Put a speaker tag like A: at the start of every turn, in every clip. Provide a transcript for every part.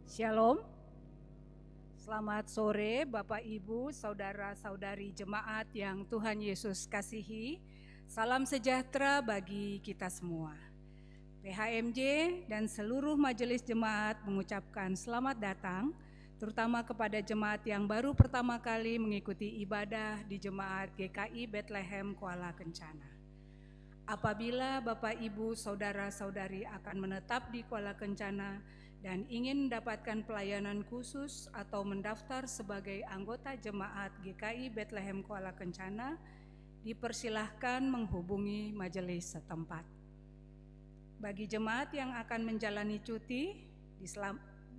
A: Shalom, selamat sore Bapak Ibu, Saudara-saudari jemaat yang Tuhan Yesus kasihi. Salam sejahtera bagi kita semua. PHMJ dan seluruh majelis jemaat mengucapkan selamat datang, terutama kepada jemaat yang baru pertama kali mengikuti ibadah di Jemaat GKI Bethlehem Kuala Kencana. Apabila Bapak Ibu Saudara-saudari akan menetap di Kuala Kencana dan ingin mendapatkan pelayanan khusus atau mendaftar sebagai anggota jemaat GKI Bethlehem Kuala Kencana, dipersilahkan menghubungi majelis setempat. Bagi jemaat yang akan menjalani cuti,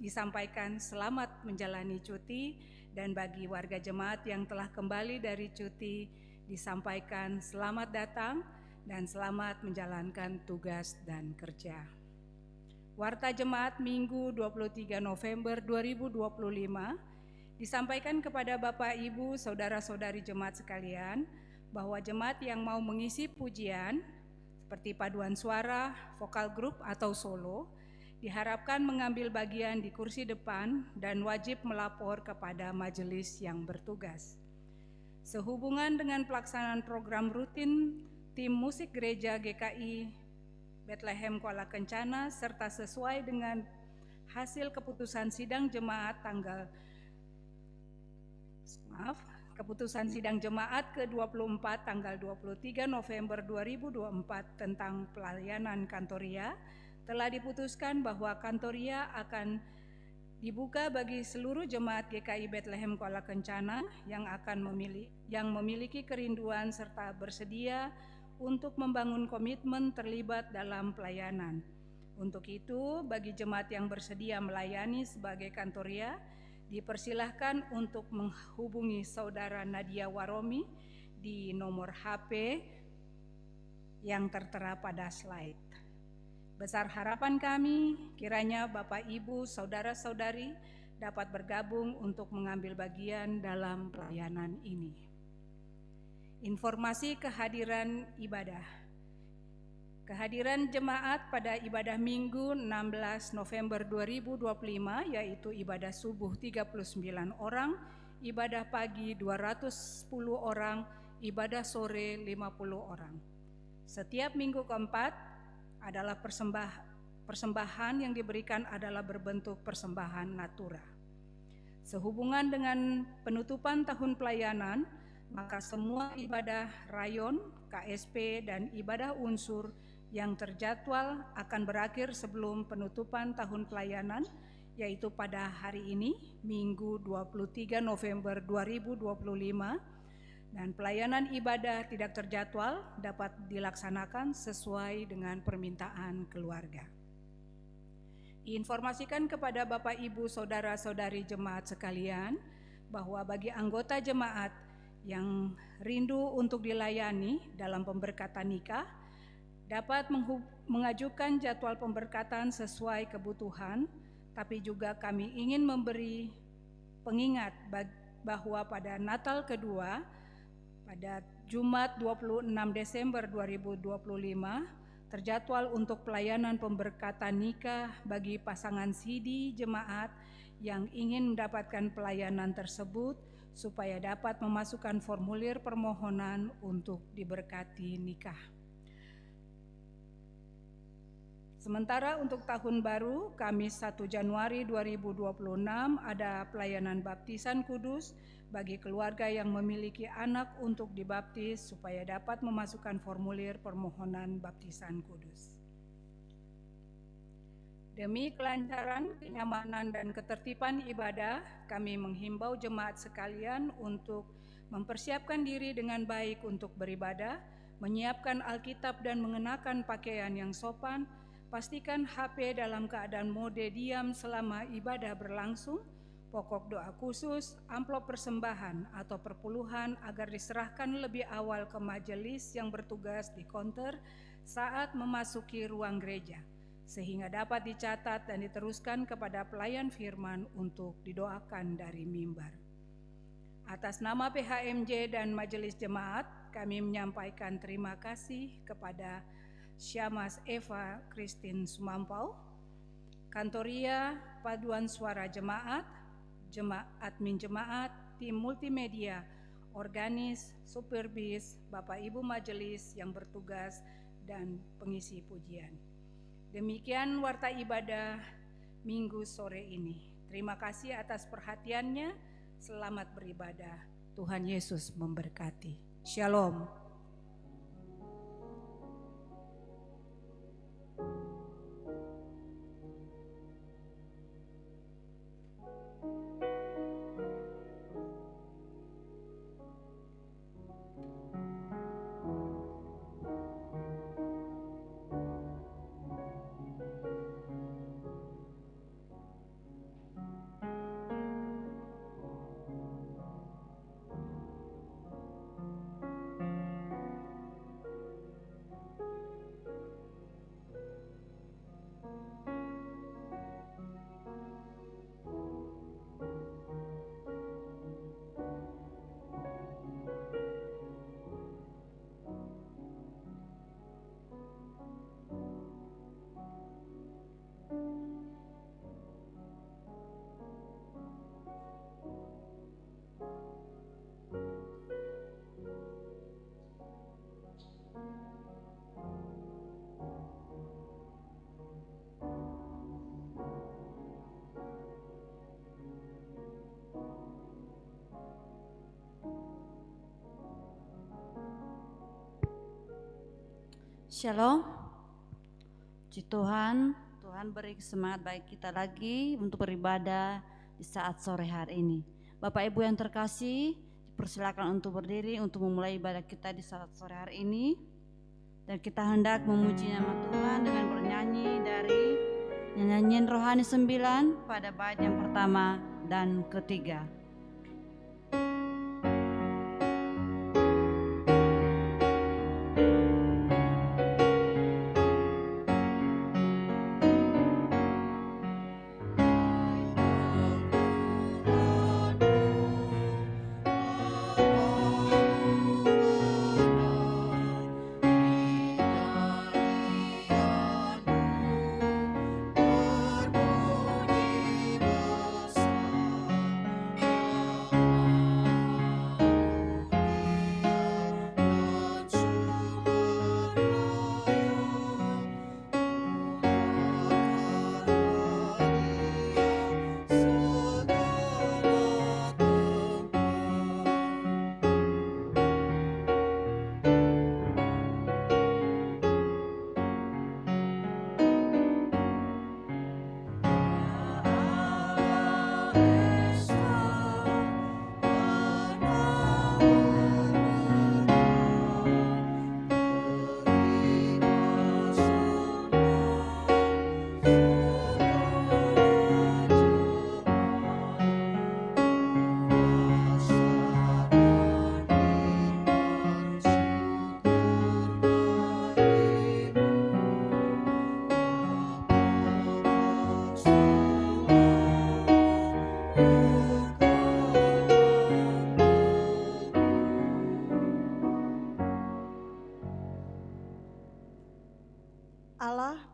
A: disampaikan selamat menjalani cuti, dan bagi warga jemaat yang telah kembali dari cuti, disampaikan selamat datang dan selamat menjalankan tugas dan kerja. Warta Jemaat Minggu 23 November 2025 disampaikan kepada Bapak Ibu Saudara-saudari jemaat sekalian bahwa jemaat yang mau mengisi pujian seperti paduan suara, vokal grup atau solo diharapkan mengambil bagian di kursi depan dan wajib melapor kepada majelis yang bertugas. Sehubungan dengan pelaksanaan program rutin tim musik gereja GKI Bethlehem Kuala Kencana serta sesuai dengan hasil keputusan sidang jemaat ke-24 tanggal 23 November 2024 tentang pelayanan kantoria, telah diputuskan bahwa kantoria akan dibuka bagi seluruh jemaat GKI Bethlehem Kuala Kencana yang memiliki kerinduan serta bersedia untuk membangun komitmen terlibat dalam pelayanan. Untuk itu, bagi jemaat yang bersedia melayani sebagai kantoria, dipersilahkan untuk menghubungi Saudara Nadia Waromi di nomor HP yang tertera pada slide. Besar harapan kami, kiranya Bapak Ibu, Saudara-saudari dapat bergabung untuk mengambil bagian dalam pelayanan ini. Informasi kehadiran ibadah. Kehadiran jemaat pada ibadah Minggu 16 November 2025 yaitu ibadah subuh 39 orang, ibadah pagi 210 orang, ibadah sore 50 orang. Setiap minggu keempat adalah persembahan yang diberikan adalah berbentuk persembahan natura. Sehubungan dengan penutupan tahun pelayanan, maka semua ibadah rayon, KSP, dan ibadah unsur yang terjadwal akan berakhir sebelum penutupan tahun pelayanan, yaitu pada hari ini, Minggu 23 November 2025, dan pelayanan ibadah tidak terjadwal dapat dilaksanakan sesuai dengan permintaan keluarga. Diinformasikan kepada Bapak Ibu Saudara-saudari jemaat sekalian bahwa bagi anggota jemaat yang rindu untuk dilayani dalam pemberkatan nikah dapat mengajukan jadwal pemberkatan sesuai kebutuhan, tapi juga kami ingin memberi pengingat bahwa pada Natal kedua pada Jumat 26 Desember 2025 terjadwal untuk pelayanan pemberkatan nikah bagi pasangan sidi jemaat yang ingin mendapatkan pelayanan tersebut supaya dapat memasukkan formulir permohonan untuk diberkati nikah. Sementara untuk tahun baru, Kamis 1 Januari 2026 ada pelayanan baptisan kudus bagi keluarga yang memiliki anak untuk dibaptis supaya dapat memasukkan formulir permohonan baptisan kudus. Demi kelancaran, kenyamanan, dan ketertiban ibadah, kami menghimbau jemaat sekalian untuk mempersiapkan diri dengan baik untuk beribadah, menyiapkan Alkitab dan mengenakan pakaian yang sopan, pastikan HP dalam keadaan mode diam selama ibadah berlangsung, pokok doa khusus, amplop persembahan atau perpuluhan agar diserahkan lebih awal ke majelis yang bertugas di counter saat memasuki ruang gereja, sehingga dapat dicatat dan diteruskan kepada pelayan firman untuk didoakan dari mimbar. Atas nama PHMJ dan Majelis Jemaat, kami menyampaikan terima kasih kepada Syamas Eva Christine Sumampau, Kantoria paduan suara jemaat, admin jemaat, tim multimedia, organis, supir bis, Bapak Ibu majelis yang bertugas, dan pengisi pujian. Demikian warta ibadah Minggu sore ini. Terima kasih atas perhatiannya. Selamat beribadah. Tuhan Yesus memberkati. Shalom.
B: Shalom. Puji Tuhan, Tuhan beri semangat baik kita lagi untuk beribadah di saat sore hari ini. Bapak Ibu yang terkasih, dipersilakan untuk berdiri untuk memulai ibadah kita di saat sore hari ini. Dan kita hendak memuji nama Tuhan dengan bernyanyi dari nyanyian rohani 9 pada bait yang pertama dan ketiga.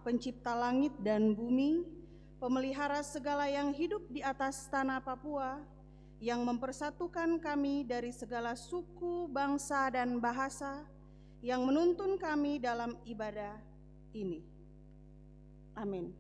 C: Pencipta langit dan bumi, pemelihara segala yang hidup di atas tanah Papua, yang mempersatukan kami dari segala suku, bangsa, dan bahasa, yang menuntun kami dalam ibadah ini. Amin.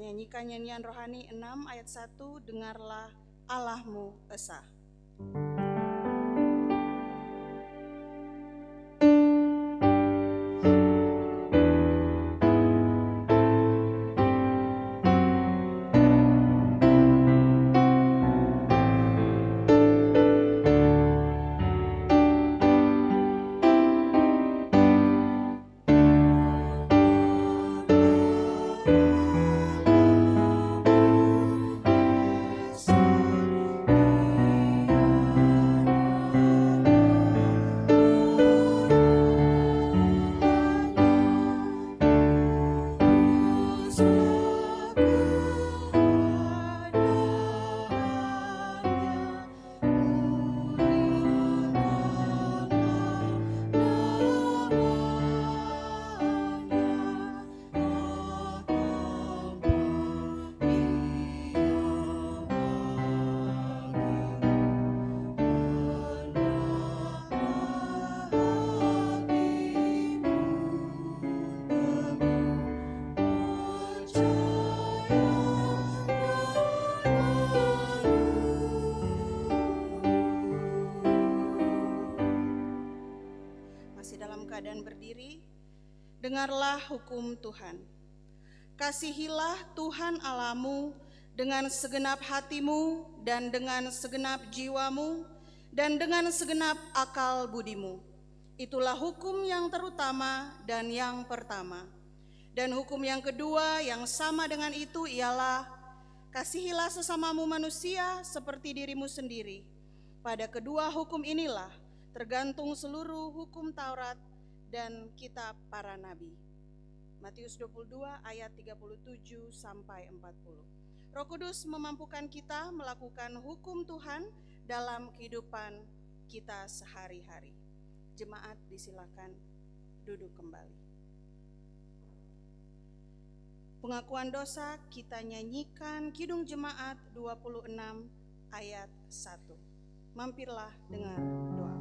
C: Nyanyikan nyanyian rohani 6 ayat 1, dengarlah Allahmu esa. Masih dalam keadaan berdiri, dengarlah hukum Tuhan. Kasihilah Tuhan Allahmu dengan segenap hatimu dan dengan segenap jiwamu dan dengan segenap akal budimu. Itulah hukum yang terutama dan yang pertama. Dan hukum yang kedua yang sama dengan itu ialah kasihilah sesamamu manusia seperti dirimu sendiri. Pada kedua hukum inilah tergantung seluruh hukum Taurat dan kitab para nabi. Matius 22 ayat 37 sampai 40. Roh Kudus memampukan kita melakukan hukum Tuhan dalam kehidupan kita sehari-hari. Jemaat disilakan duduk kembali. Pengakuan dosa kita nyanyikan Kidung Jemaat 26 ayat 1. Mampirlah dengar doa.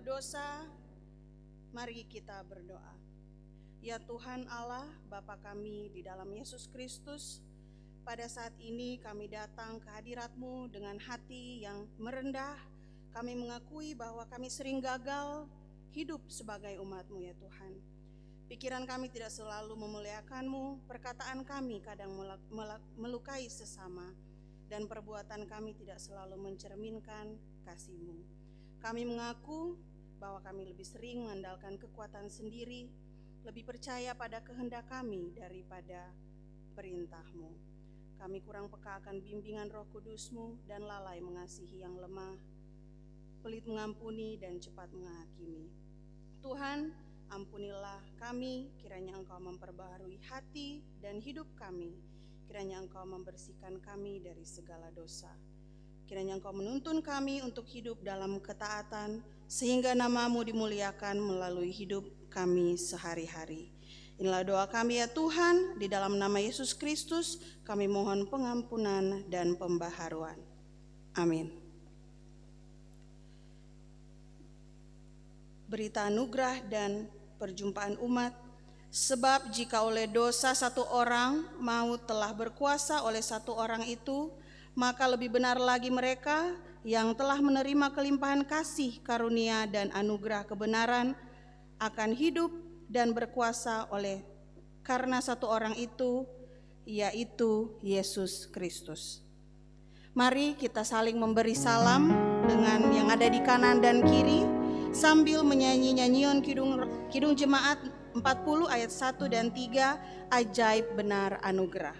C: Dosa, mari kita berdoa. Ya Tuhan Allah, Bapa kami di dalam Yesus Kristus, pada saat ini kami datang ke hadirat-Mu dengan hati yang merendah. Kami mengakui bahwa kami sering gagal hidup sebagai umat-Mu ya Tuhan. Pikiran kami tidak selalu memuliakan-Mu, perkataan kami kadang melukai sesama, dan perbuatan kami tidak selalu mencerminkan kasih-Mu. Kami mengaku bahwa kami lebih sering mengandalkan kekuatan sendiri, lebih percaya pada kehendak kami daripada perintah-Mu. Kami kurang peka akan bimbingan Roh Kudus-Mu dan lalai mengasihi yang lemah, pelit mengampuni dan cepat menghakimi. Tuhan, ampunilah kami, kiranya Engkau memperbaharui hati dan hidup kami, kiranya Engkau membersihkan kami dari segala dosa. Kiranya Engkau menuntun kami untuk hidup dalam ketaatan, sehingga nama-Mu dimuliakan melalui hidup kami sehari-hari. Inilah doa kami ya Tuhan, di dalam nama Yesus Kristus kami mohon pengampunan dan pembaharuan. Amin. Berita anugerah dan perjumpaan umat. Sebab jika oleh dosa satu orang maut telah berkuasa oleh satu orang itu, maka lebih benar lagi mereka yang telah menerima kelimpahan kasih, karunia, dan anugerah kebenaran akan hidup dan berkuasa oleh karena satu orang itu, yaitu Yesus Kristus. Mari kita saling memberi salam dengan yang ada di kanan dan kiri sambil menyanyi nyanyian Kidung Jemaat 40 ayat 1 dan 3, Ajaib Benar Anugerah.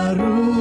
D: Membarui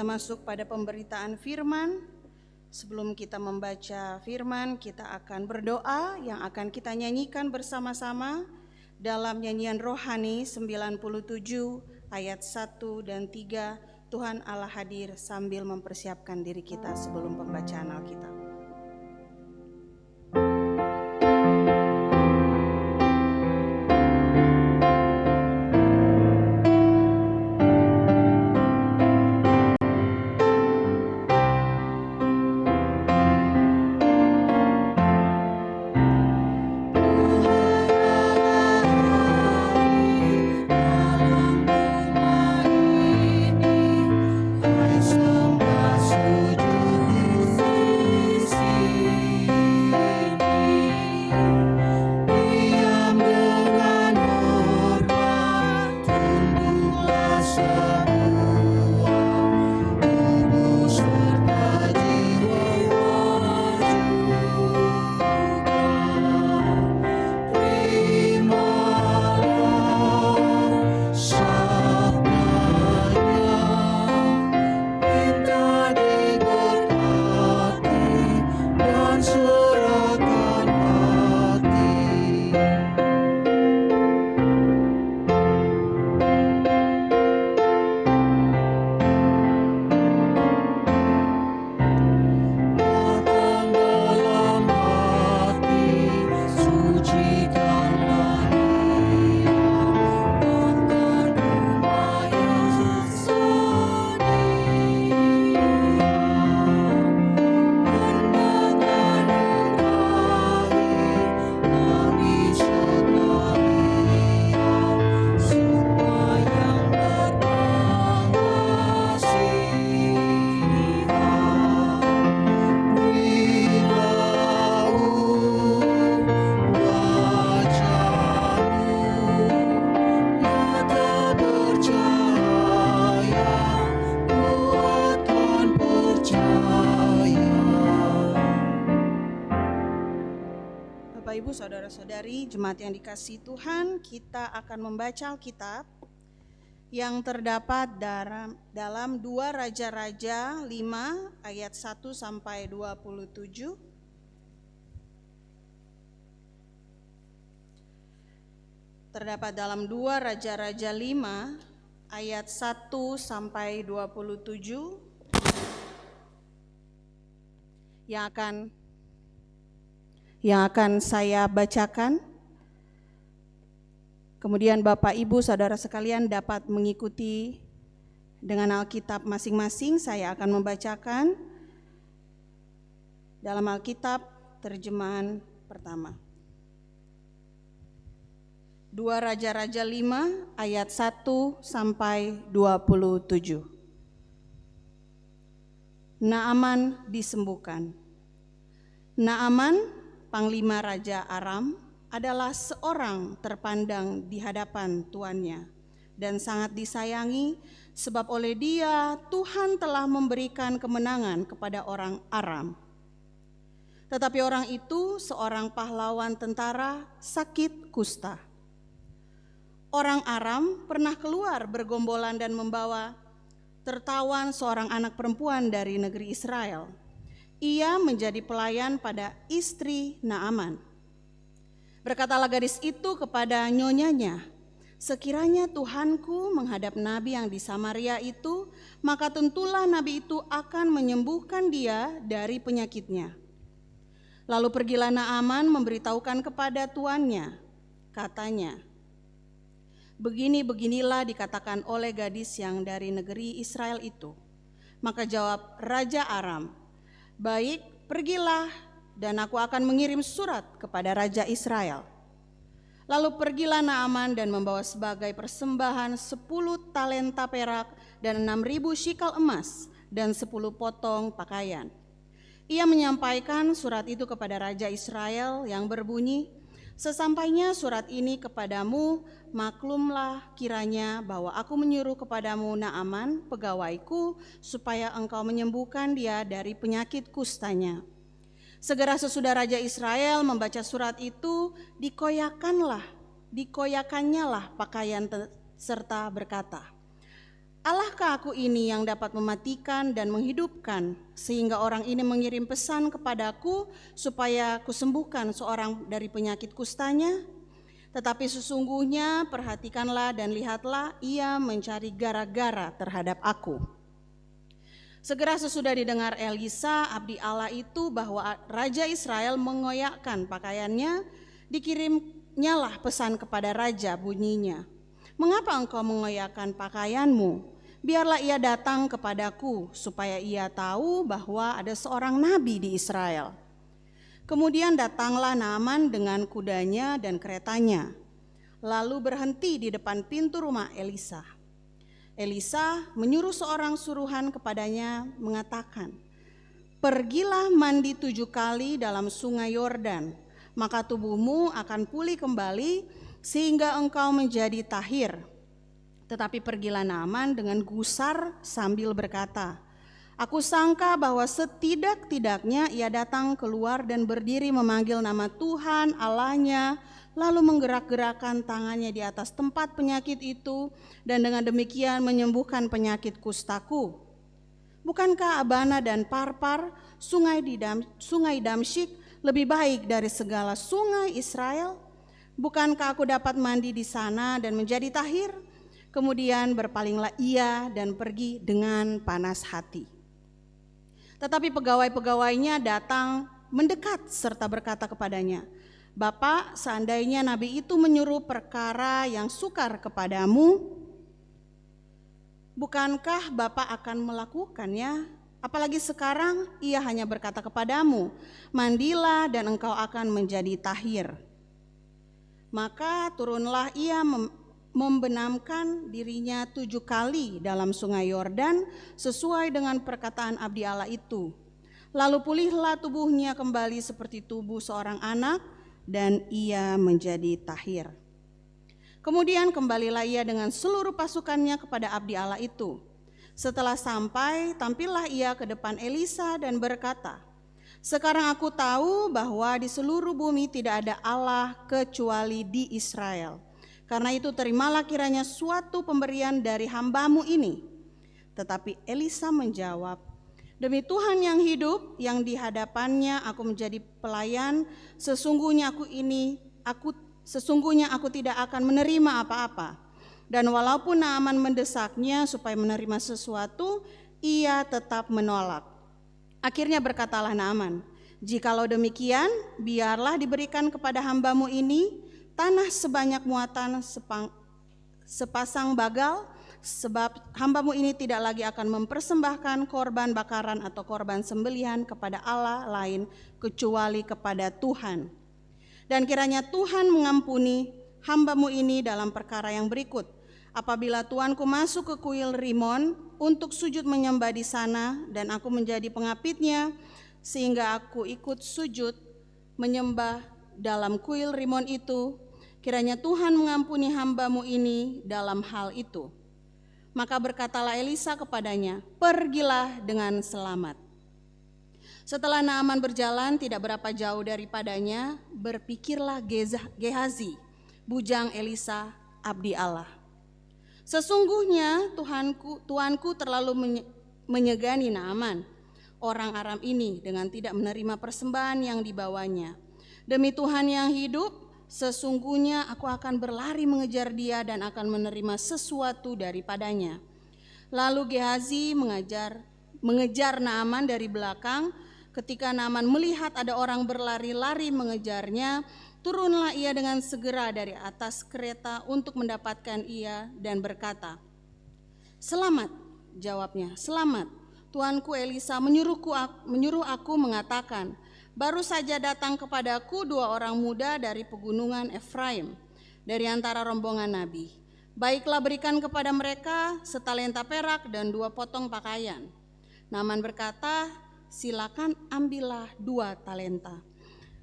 C: kita masuk pada pemberitaan firman. Sebelum kita membaca firman, kita akan berdoa yang akan kita nyanyikan bersama-sama dalam nyanyian rohani 97 ayat 1 dan 3. Tuhan Allah hadir, sambil mempersiapkan diri kita sebelum pembacaan Alkitab. Ibu, saudara-saudari, jemaat yang dikasihi Tuhan, kita akan membaca Alkitab yang terdapat dalam 2 Raja-Raja 5 ayat 1 sampai 27. Terdapat dalam 2 Raja-Raja 5 ayat 1 sampai 27 yang akan saya bacakan. Kemudian Bapak, Ibu, Saudara sekalian dapat mengikuti dengan Alkitab masing-masing. Saya akan membacakan dalam Alkitab terjemahan pertama. 2 Raja-Raja 5 ayat 1 sampai 27. Naaman disembuhkan. Naaman, Panglima Raja Aram, adalah seorang terpandang di hadapan tuannya dan sangat disayangi, sebab oleh dia Tuhan telah memberikan kemenangan kepada orang Aram. Tetapi orang itu, seorang pahlawan tentara, sakit kusta. Orang Aram pernah keluar bergombolan dan membawa tertawan seorang anak perempuan dari negeri Israel. Ia menjadi pelayan pada istri Naaman. Berkatalah gadis itu kepada nyonyanya, "Sekiranya Tuhanku menghadap nabi yang di Samaria itu, maka tentulah nabi itu akan menyembuhkan dia dari penyakitnya." Lalu pergilah Naaman memberitahukan kepada tuannya. Katanya, "Begini-beginilah dikatakan oleh gadis yang dari negeri Israel itu." Maka jawab Raja Aram, "Baik, pergilah dan aku akan mengirim surat kepada Raja Israel." Lalu pergilah Naaman dan membawa sebagai persembahan 10 talenta perak dan 6.000 shikal emas dan 10 potong pakaian. Ia menyampaikan surat itu kepada Raja Israel yang berbunyi, "Sesampainya surat ini kepadamu, maklumlah kiranya bahwa aku menyuruh kepadamu Naaman, pegawaiku, supaya engkau menyembuhkan dia dari penyakit kustanya." Segera sesudah Raja Israel membaca surat itu, dikoyakannya lah pakaian serta berkata, Allahkah aku ini yang dapat mematikan dan menghidupkan, sehingga orang ini mengirim pesan kepadaku supaya kusembuhkan seorang dari penyakit kustanya? Tetapi sesungguhnya perhatikanlah dan lihatlah, ia mencari gara-gara terhadap aku. Segera sesudah didengar Elisa, abdi Allah itu, bahwa Raja Israel mengoyakkan pakaiannya, dikirimnyalah pesan kepada raja, bunyinya, "Mengapa engkau mengoyakkan pakaianmu? Biarlah ia datang kepadaku, supaya ia tahu bahwa ada seorang nabi di Israel." Kemudian datanglah Naaman dengan kudanya dan keretanya, lalu berhenti di depan pintu rumah Elisa. Elisa menyuruh seorang suruhan kepadanya, mengatakan, "Pergilah mandi 7 kali dalam sungai Yordan, maka tubuhmu akan pulih kembali sehingga engkau menjadi tahir." Tetapi pergilah Naaman dengan gusar sambil berkata, "Aku sangka bahwa setidak-tidaknya ia datang keluar dan berdiri memanggil nama Tuhan Allahnya, lalu menggerak-gerakkan tangannya di atas tempat penyakit itu, dan dengan demikian menyembuhkan penyakit kustaku. Bukankah Abana dan Parpar, sungai Damsyik, lebih baik dari segala sungai Israel? Bukankah aku dapat mandi di sana dan menjadi tahir?" Kemudian berpalinglah ia dan pergi dengan panas hati. Tetapi pegawai-pegawainya datang mendekat serta berkata kepadanya, "Bapak, seandainya nabi itu menyuruh perkara yang sukar kepadamu, bukankah Bapak akan melakukannya? Apalagi sekarang ia hanya berkata kepadamu, 'Mandilah dan engkau akan menjadi tahir.'" Maka turunlah ia membenamkan dirinya 7 kali dalam sungai Yordan sesuai dengan perkataan abdi Allah itu. Lalu pulihlah tubuhnya kembali seperti tubuh seorang anak, dan ia menjadi tahir. Kemudian kembalilah ia dengan seluruh pasukannya kepada abdi Allah itu. Setelah sampai, tampillah ia ke depan Elisa dan berkata, "Sekarang aku tahu bahwa di seluruh bumi tidak ada Allah kecuali di Israel. Karena itu terimalah kiranya suatu pemberian dari hambamu ini." Tetapi Elisa menjawab, "Demi Tuhan yang hidup, yang di hadapannya aku menjadi pelayan, sesungguhnya aku tidak akan menerima apa-apa." Dan walaupun Naaman mendesaknya supaya menerima sesuatu, ia tetap menolak. Akhirnya berkatalah Naaman, "Jikalau demikian, biarlah diberikan kepada hambamu ini tanah sebanyak muatan sepasang bagal, sebab hambamu ini tidak lagi akan mempersembahkan korban bakaran atau korban sembelihan kepada Allah lain kecuali kepada Tuhan. Dan kiranya Tuhan mengampuni hambamu ini dalam perkara yang berikut. Apabila tuanku masuk ke kuil Rimon untuk sujud menyembah di sana, dan aku menjadi pengapitnya, sehingga aku ikut sujud menyembah dalam kuil Rimon itu, kiranya Tuhan mengampuni hambamu ini dalam hal itu." Maka berkatalah Elisa kepadanya, "Pergilah dengan selamat." Setelah Naaman berjalan tidak berapa jauh daripadanya, berpikirlah Gehazi, bujang Elisa, abdi Allah, "Sesungguhnya tuanku terlalu menyegani Naaman, orang Aram ini, dengan tidak menerima persembahan yang dibawanya. Demi Tuhan yang hidup, sesungguhnya aku akan berlari mengejar dia dan akan menerima sesuatu daripadanya." Lalu Gehazi mengejar Naaman dari belakang. Ketika Naaman melihat ada orang berlari-lari mengejarnya, turunlah ia dengan segera dari atas kereta untuk mendapatkan ia dan berkata, "Selamat," jawabnya, "selamat. Tuanku Elisa menyuruh aku mengatakan, baru saja datang kepadaku 2 orang muda dari pegunungan Efraim, dari antara rombongan nabi. Baiklah, berikan kepada mereka setalenta perak dan 2 potong pakaian." Naaman berkata, "Silakan ambillah 2 talenta.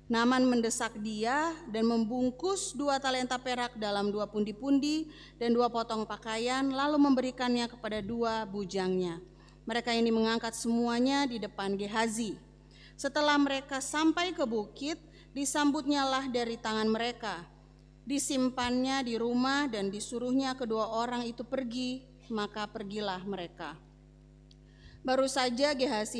C: Naaman mendesak dia dan membungkus 2 talenta perak dalam 2 pundi-pundi dan 2 potong pakaian, lalu memberikannya kepada 2 bujangnya. Mereka ini mengangkat semuanya di depan Gehazi. Setelah mereka sampai ke bukit, disambutnyalah dari tangan mereka. Disimpannya di rumah dan disuruhnya kedua orang itu pergi maka pergilah mereka. Baru saja Gehazi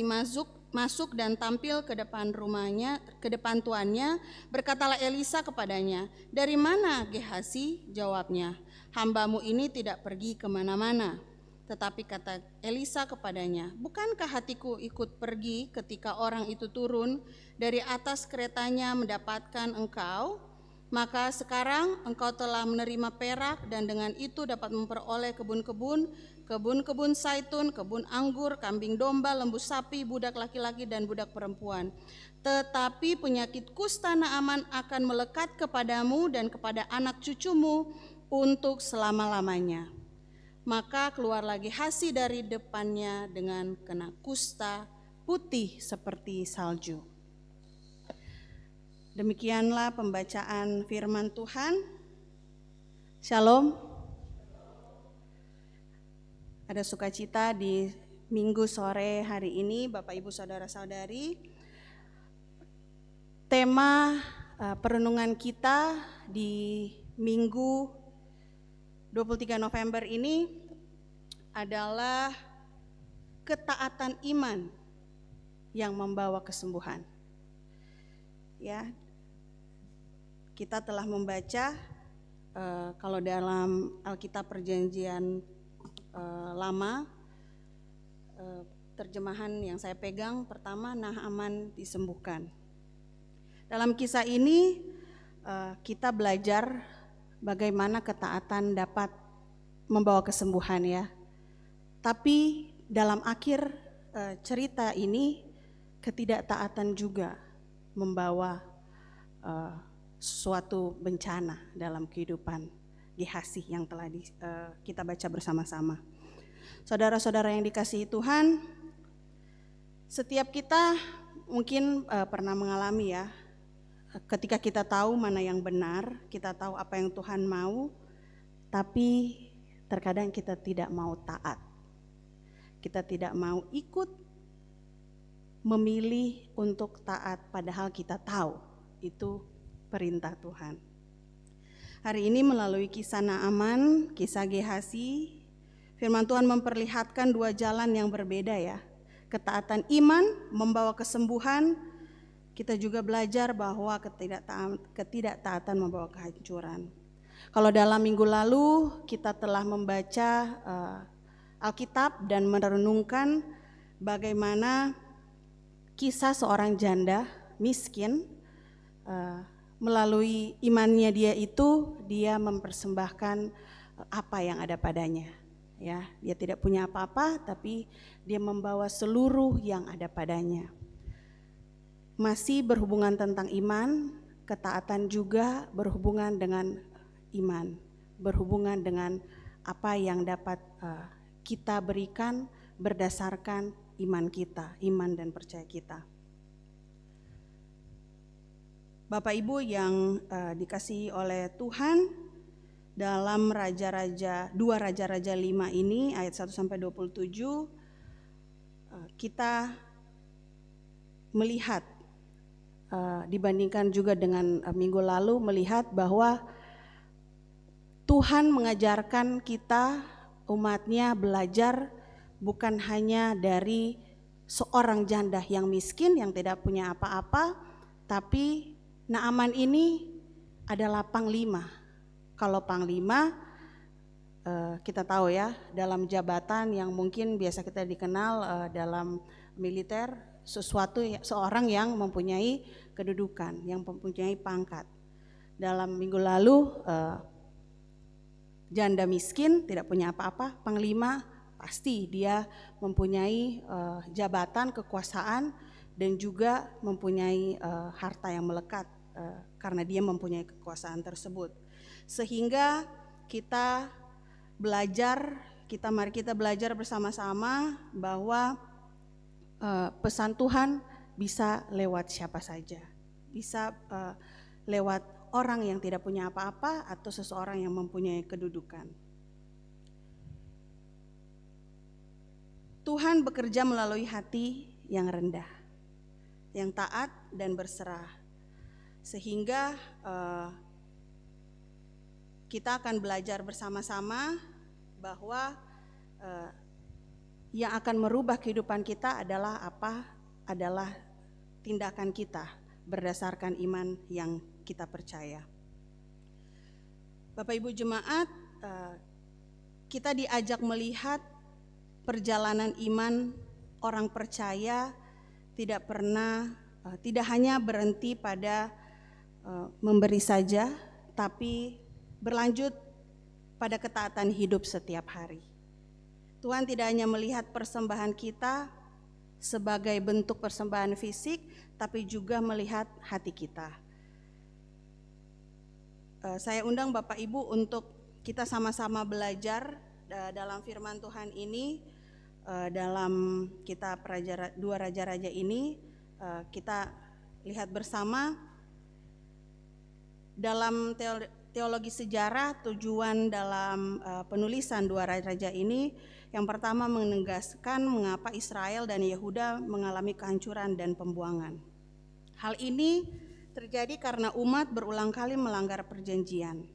C: masuk dan tampil ke depan rumahnya, ke depan tuannya, berkatalah Elisa kepadanya, "Dari mana, Gehazi?" Jawabnya, "Hambamu ini tidak pergi kemana-mana." Tetapi kata Elisa kepadanya, "Bukankah hatiku ikut pergi ketika orang itu turun dari atas keretanya mendapatkan engkau? Maka sekarang engkau telah menerima perak dan dengan itu dapat memperoleh kebun-kebun zaitun, kebun anggur, kambing domba, lembu sapi, budak laki-laki dan budak perempuan. Tetapi penyakit kusta Naaman akan melekat kepadamu dan kepada anak cucumu untuk selama-lamanya." Maka keluarlah Gehazi dari depannya dengan kena kusta putih seperti salju. Demikianlah pembacaan firman Tuhan. Shalom. Ada sukacita di Minggu sore hari ini, Bapak Ibu Saudara-saudari. Tema perenungan kita di Minggu 23 November ini adalah ketaatan iman yang membawa kesembuhan. Ya, kita telah membaca kalau dalam Alkitab Perjanjian Lama, terjemahan yang saya pegang pertama, Naaman disembuhkan. Dalam kisah ini kita belajar bagaimana ketaatan dapat membawa kesembuhan ya. Tapi dalam akhir cerita ini ketidaktaatan juga membawa suatu bencana dalam kehidupan Gehazi yang telah kita baca bersama-sama. Saudara-saudara yang dikasihi Tuhan, setiap kita mungkin pernah mengalami ya, ketika kita tahu mana yang benar, kita tahu apa yang Tuhan mau, tapi terkadang kita tidak mau taat. Kita tidak mau ikut memilih untuk taat padahal kita tahu itu perintah Tuhan. Hari ini melalui kisah Naaman, kisah Gehazi, firman Tuhan memperlihatkan dua jalan yang berbeda ya. Ketaatan iman membawa kesembuhan. Kita juga belajar bahwa ketidaktaatan membawa kehancuran. Kalau dalam minggu lalu kita telah membaca Alkitab dan merenungkan bagaimana kisah seorang janda miskin, melalui imannya dia mempersembahkan apa yang ada padanya. Ya, dia tidak punya apa-apa tapi dia membawa seluruh yang ada padanya. Masih berhubungan tentang iman, ketaatan juga berhubungan dengan iman, berhubungan dengan apa yang dapat kita berikan berdasarkan iman kita, iman dan percaya kita. Bapak Ibu yang dikasihi oleh Tuhan, dalam dua Raja-Raja 5 ini ayat 1 sampai 27 kita melihat dibandingkan juga dengan minggu lalu melihat bahwa Tuhan mengajarkan kita umatnya belajar bukan hanya dari seorang janda yang miskin yang tidak punya apa-apa, tapi Naaman ini adalah panglima. Kalau panglima kita tahu ya, dalam jabatan yang mungkin biasa kita dikenal dalam militer, seorang yang mempunyai kedudukan, yang mempunyai pangkat. Dalam minggu lalu janda miskin tidak punya apa-apa, panglima pasti dia mempunyai jabatan, kekuasaan dan juga mempunyai harta yang melekat karena dia mempunyai kekuasaan tersebut. Sehingga kita mari kita belajar bersama-sama bahwa pesan Tuhan bisa lewat siapa saja, bisa lewat orang yang tidak punya apa-apa atau seseorang yang mempunyai kedudukan. Tuhan bekerja melalui hati yang rendah, yang taat dan berserah, sehingga kita akan belajar bersama-sama bahwa yang akan merubah kehidupan kita adalah apa? Adalah tindakan kita berdasarkan iman yang kita percaya. Bapak Ibu jemaat, kita diajak melihat perjalanan iman orang percaya tidak hanya berhenti pada memberi saja, tapi berlanjut pada ketaatan hidup setiap hari. Tuhan tidak hanya melihat persembahan kita sebagai bentuk persembahan fisik, tapi juga melihat hati kita. Saya undang Bapak Ibu untuk kita sama-sama belajar dalam firman Tuhan ini, dalam kitab Dua Raja-Raja ini. Kita lihat bersama dalam teologi sejarah, tujuan dalam penulisan Dua Raja ini yang pertama menegaskan mengapa Israel dan Yehuda mengalami kehancuran dan pembuangan. Hal ini terjadi karena umat berulang kali melanggar perjanjian.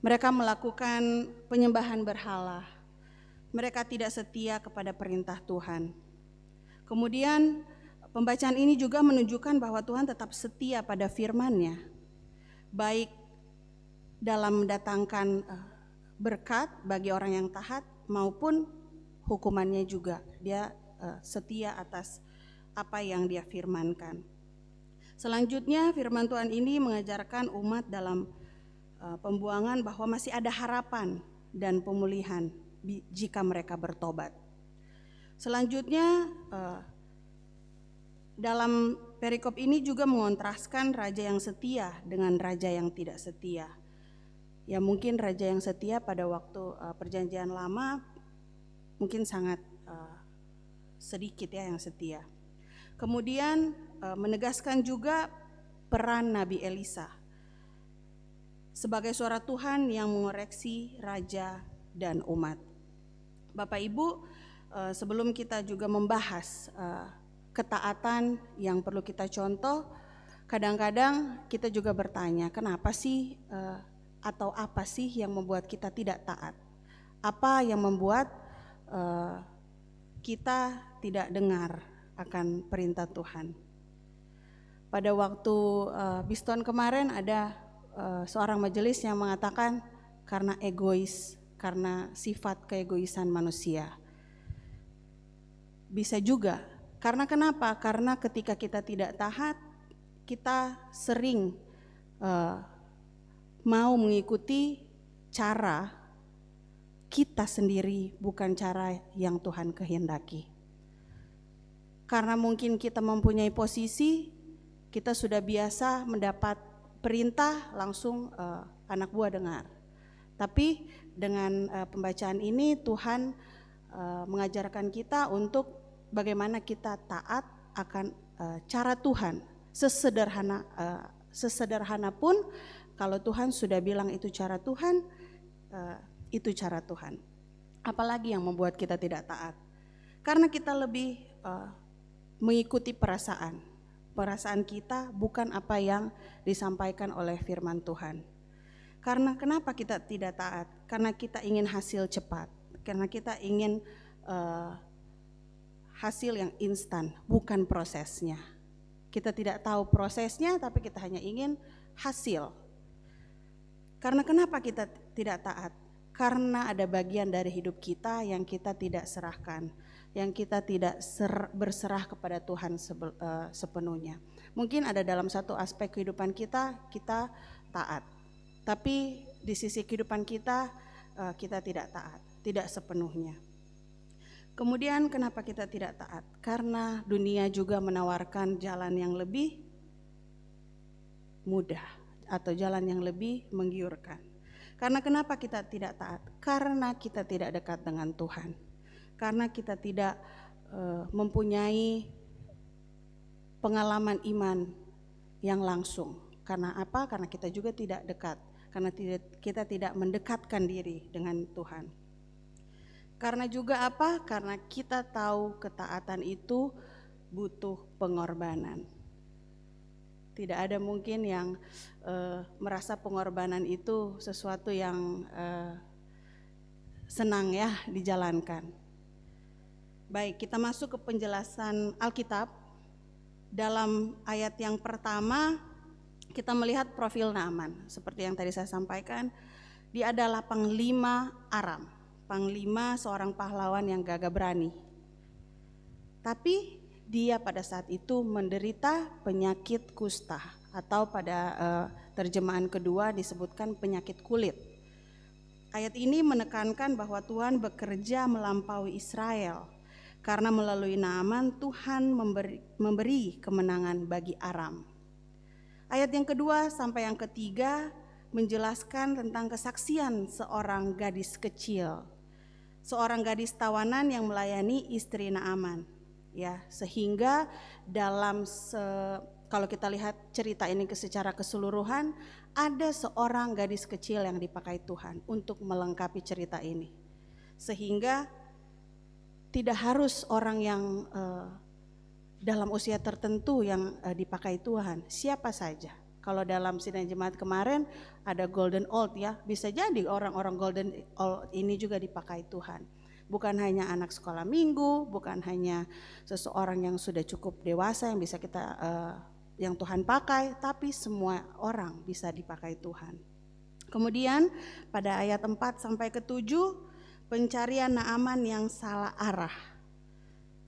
C: Mereka melakukan penyembahan berhala. Mereka tidak setia kepada perintah Tuhan. Kemudian pembacaan ini juga menunjukkan bahwa Tuhan tetap setia pada firman-Nya, baik dalam mendatangkan berkat bagi orang yang taat maupun hukumannya juga. Dia setia atas apa yang Dia firmankan. Selanjutnya firman Tuhan ini mengajarkan umat dalam pembuangan bahwa masih ada harapan dan pemulihan jika mereka bertobat. Selanjutnya dalam perikop ini juga mengontraskan raja yang setia dengan raja yang tidak setia. Ya mungkin raja yang setia pada waktu perjanjian lama mungkin sangat sedikit ya yang setia. Kemudian menegaskan juga peran Nabi Elisa sebagai suara Tuhan yang mengoreksi raja dan umat. Bapak Ibu, sebelum kita juga membahas ketaatan yang perlu kita contoh, kadang-kadang kita juga bertanya, kenapa sih atau apa sih yang membuat kita tidak taat? Apa yang membuat kita tidak dengar akan perintah Tuhan? Pada waktu Biston kemarin ada seorang majelis yang mengatakan karena egois, karena sifat keegoisan manusia. Bisa juga, karena kenapa? Karena ketika kita tidak taat, kita sering mau mengikuti cara kita sendiri, bukan cara yang Tuhan kehendaki. Karena mungkin kita mempunyai posisi, kita sudah biasa mendapat perintah langsung anak buah dengar. Tapi dengan pembacaan ini Tuhan mengajarkan kita untuk bagaimana kita taat akan cara Tuhan. Sesederhana pun kalau Tuhan sudah bilang itu cara Tuhan, itu cara Tuhan. Apalagi yang membuat kita tidak taat? Karena kita lebih mengikuti perasaan kita, bukan apa yang disampaikan oleh firman Tuhan. Karena kenapa kita tidak taat? Karena kita ingin hasil cepat, karena kita ingin hasil yang instan, bukan prosesnya. Kita tidak tahu prosesnya, tapi kita hanya ingin hasil. Karena kenapa kita tidak taat? Karena ada bagian dari hidup kita yang kita tidak serahkan, yang kita tidak berserah kepada Tuhan sepenuhnya. Mungkin ada dalam satu aspek kehidupan kita taat, tapi di sisi kehidupan kita tidak taat, tidak sepenuhnya. Kemudian kenapa kita tidak taat? Karena dunia juga menawarkan jalan yang lebih mudah atau jalan yang lebih menggiurkan. Karena kenapa kita tidak taat? Karena kita tidak dekat dengan Tuhan. Karena kita tidak mempunyai pengalaman iman yang langsung. Karena apa? Karena kita juga tidak dekat. Karena kita tidak mendekatkan diri dengan Tuhan. Karena juga apa? Karena kita tahu ketaatan itu butuh pengorbanan. Tidak ada mungkin yang merasa pengorbanan itu sesuatu yang senang ya dijalankan. Baik, kita masuk ke penjelasan Alkitab. Dalam ayat yang pertama kita melihat profil Naaman. Seperti yang tadi saya sampaikan, dia adalah panglima Aram, panglima seorang pahlawan yang gagah berani. Tapi dia pada saat itu menderita penyakit kusta, atau pada terjemahan kedua disebutkan penyakit kulit. Ayat ini menekankan bahwa Tuhan bekerja melampaui Israel, karena melalui Naaman Tuhan memberi kemenangan bagi Aram. Ayat yang kedua sampai yang ketiga menjelaskan tentang kesaksian seorang gadis kecil, seorang gadis tawanan yang melayani istri Naaman, ya, sehingga dalam kalau kita lihat cerita ini secara keseluruhan, ada seorang gadis kecil yang dipakai Tuhan untuk melengkapi cerita ini, sehingga tidak harus orang yang dalam usia tertentu yang dipakai Tuhan, siapa saja. Kalau dalam sidang jemaat kemarin ada golden old ya, bisa jadi orang-orang golden old ini juga dipakai Tuhan. Bukan hanya anak sekolah minggu, bukan hanya seseorang yang sudah cukup dewasa yang bisa kita yang Tuhan pakai, tapi semua orang bisa dipakai Tuhan. Kemudian pada ayat 4 sampai ke 7, pencarian Naaman yang salah arah.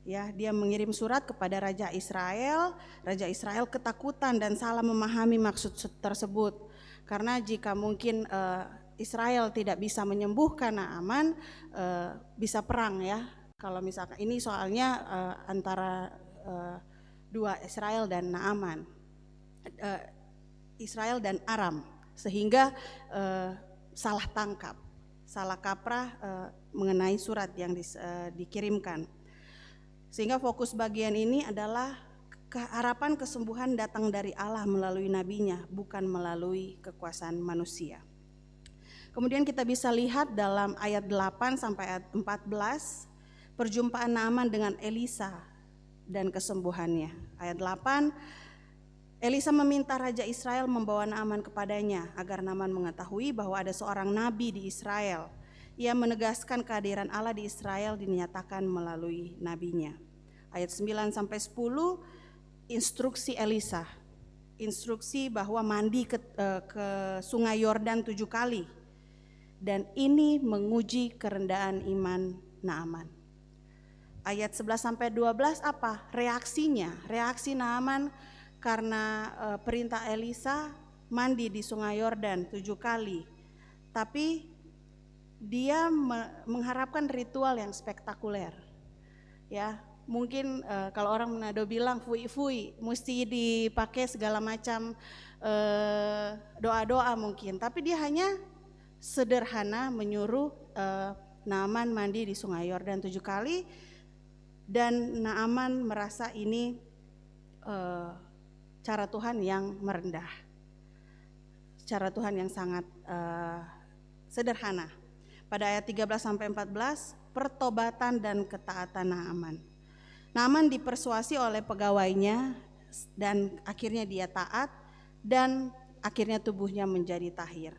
C: Ya, dia mengirim surat kepada Raja Israel. Raja Israel ketakutan dan salah memahami maksud tersebut. Karena jika mungkin Israel tidak bisa menyembuhkan Naaman, bisa perang ya. Kalau misalkan ini soalnya antara dua, Israel dan Naaman, Israel dan Aram, sehingga salah tangkap, salah kaprah mengenai surat yang dikirimkan. Sehingga fokus bagian ini adalah harapan kesembuhan datang dari Allah melalui nabinya, bukan melalui kekuasaan manusia. Kemudian kita bisa lihat dalam ayat 8 sampai ayat 14, perjumpaan Naaman dengan Elisa dan kesembuhannya. Ayat 8, Elisa meminta Raja Israel membawa Naaman kepadanya, agar Naaman mengetahui bahwa ada seorang nabi di Israel. Ia menegaskan kehadiran Allah di Israel dinyatakan melalui nabinya. Ayat 9 sampai 10, instruksi Elisa. Instruksi bahwa mandi ke sungai Yordan 7 kali. Dan ini menguji kerendahan iman Naaman. Ayat 11 sampai 12 apa? Reaksinya. Reaksi Naaman karena perintah Elisa mandi di sungai Yordan 7 kali. Tapi dia mengharapkan ritual yang spektakuler. Ya, mungkin kalau orang Manado bilang fui-fui, mesti dipakai segala macam doa-doa mungkin. Tapi dia hanya sederhana menyuruh Naaman mandi di sungai Yordan 7 kali. Dan Naaman merasa ini cara Tuhan yang merendah, cara Tuhan yang sangat sederhana. Pada ayat 13 sampai 14, pertobatan dan ketaatan Naaman. Naaman dipersuasi oleh pegawainya dan akhirnya dia taat dan akhirnya tubuhnya menjadi tahir.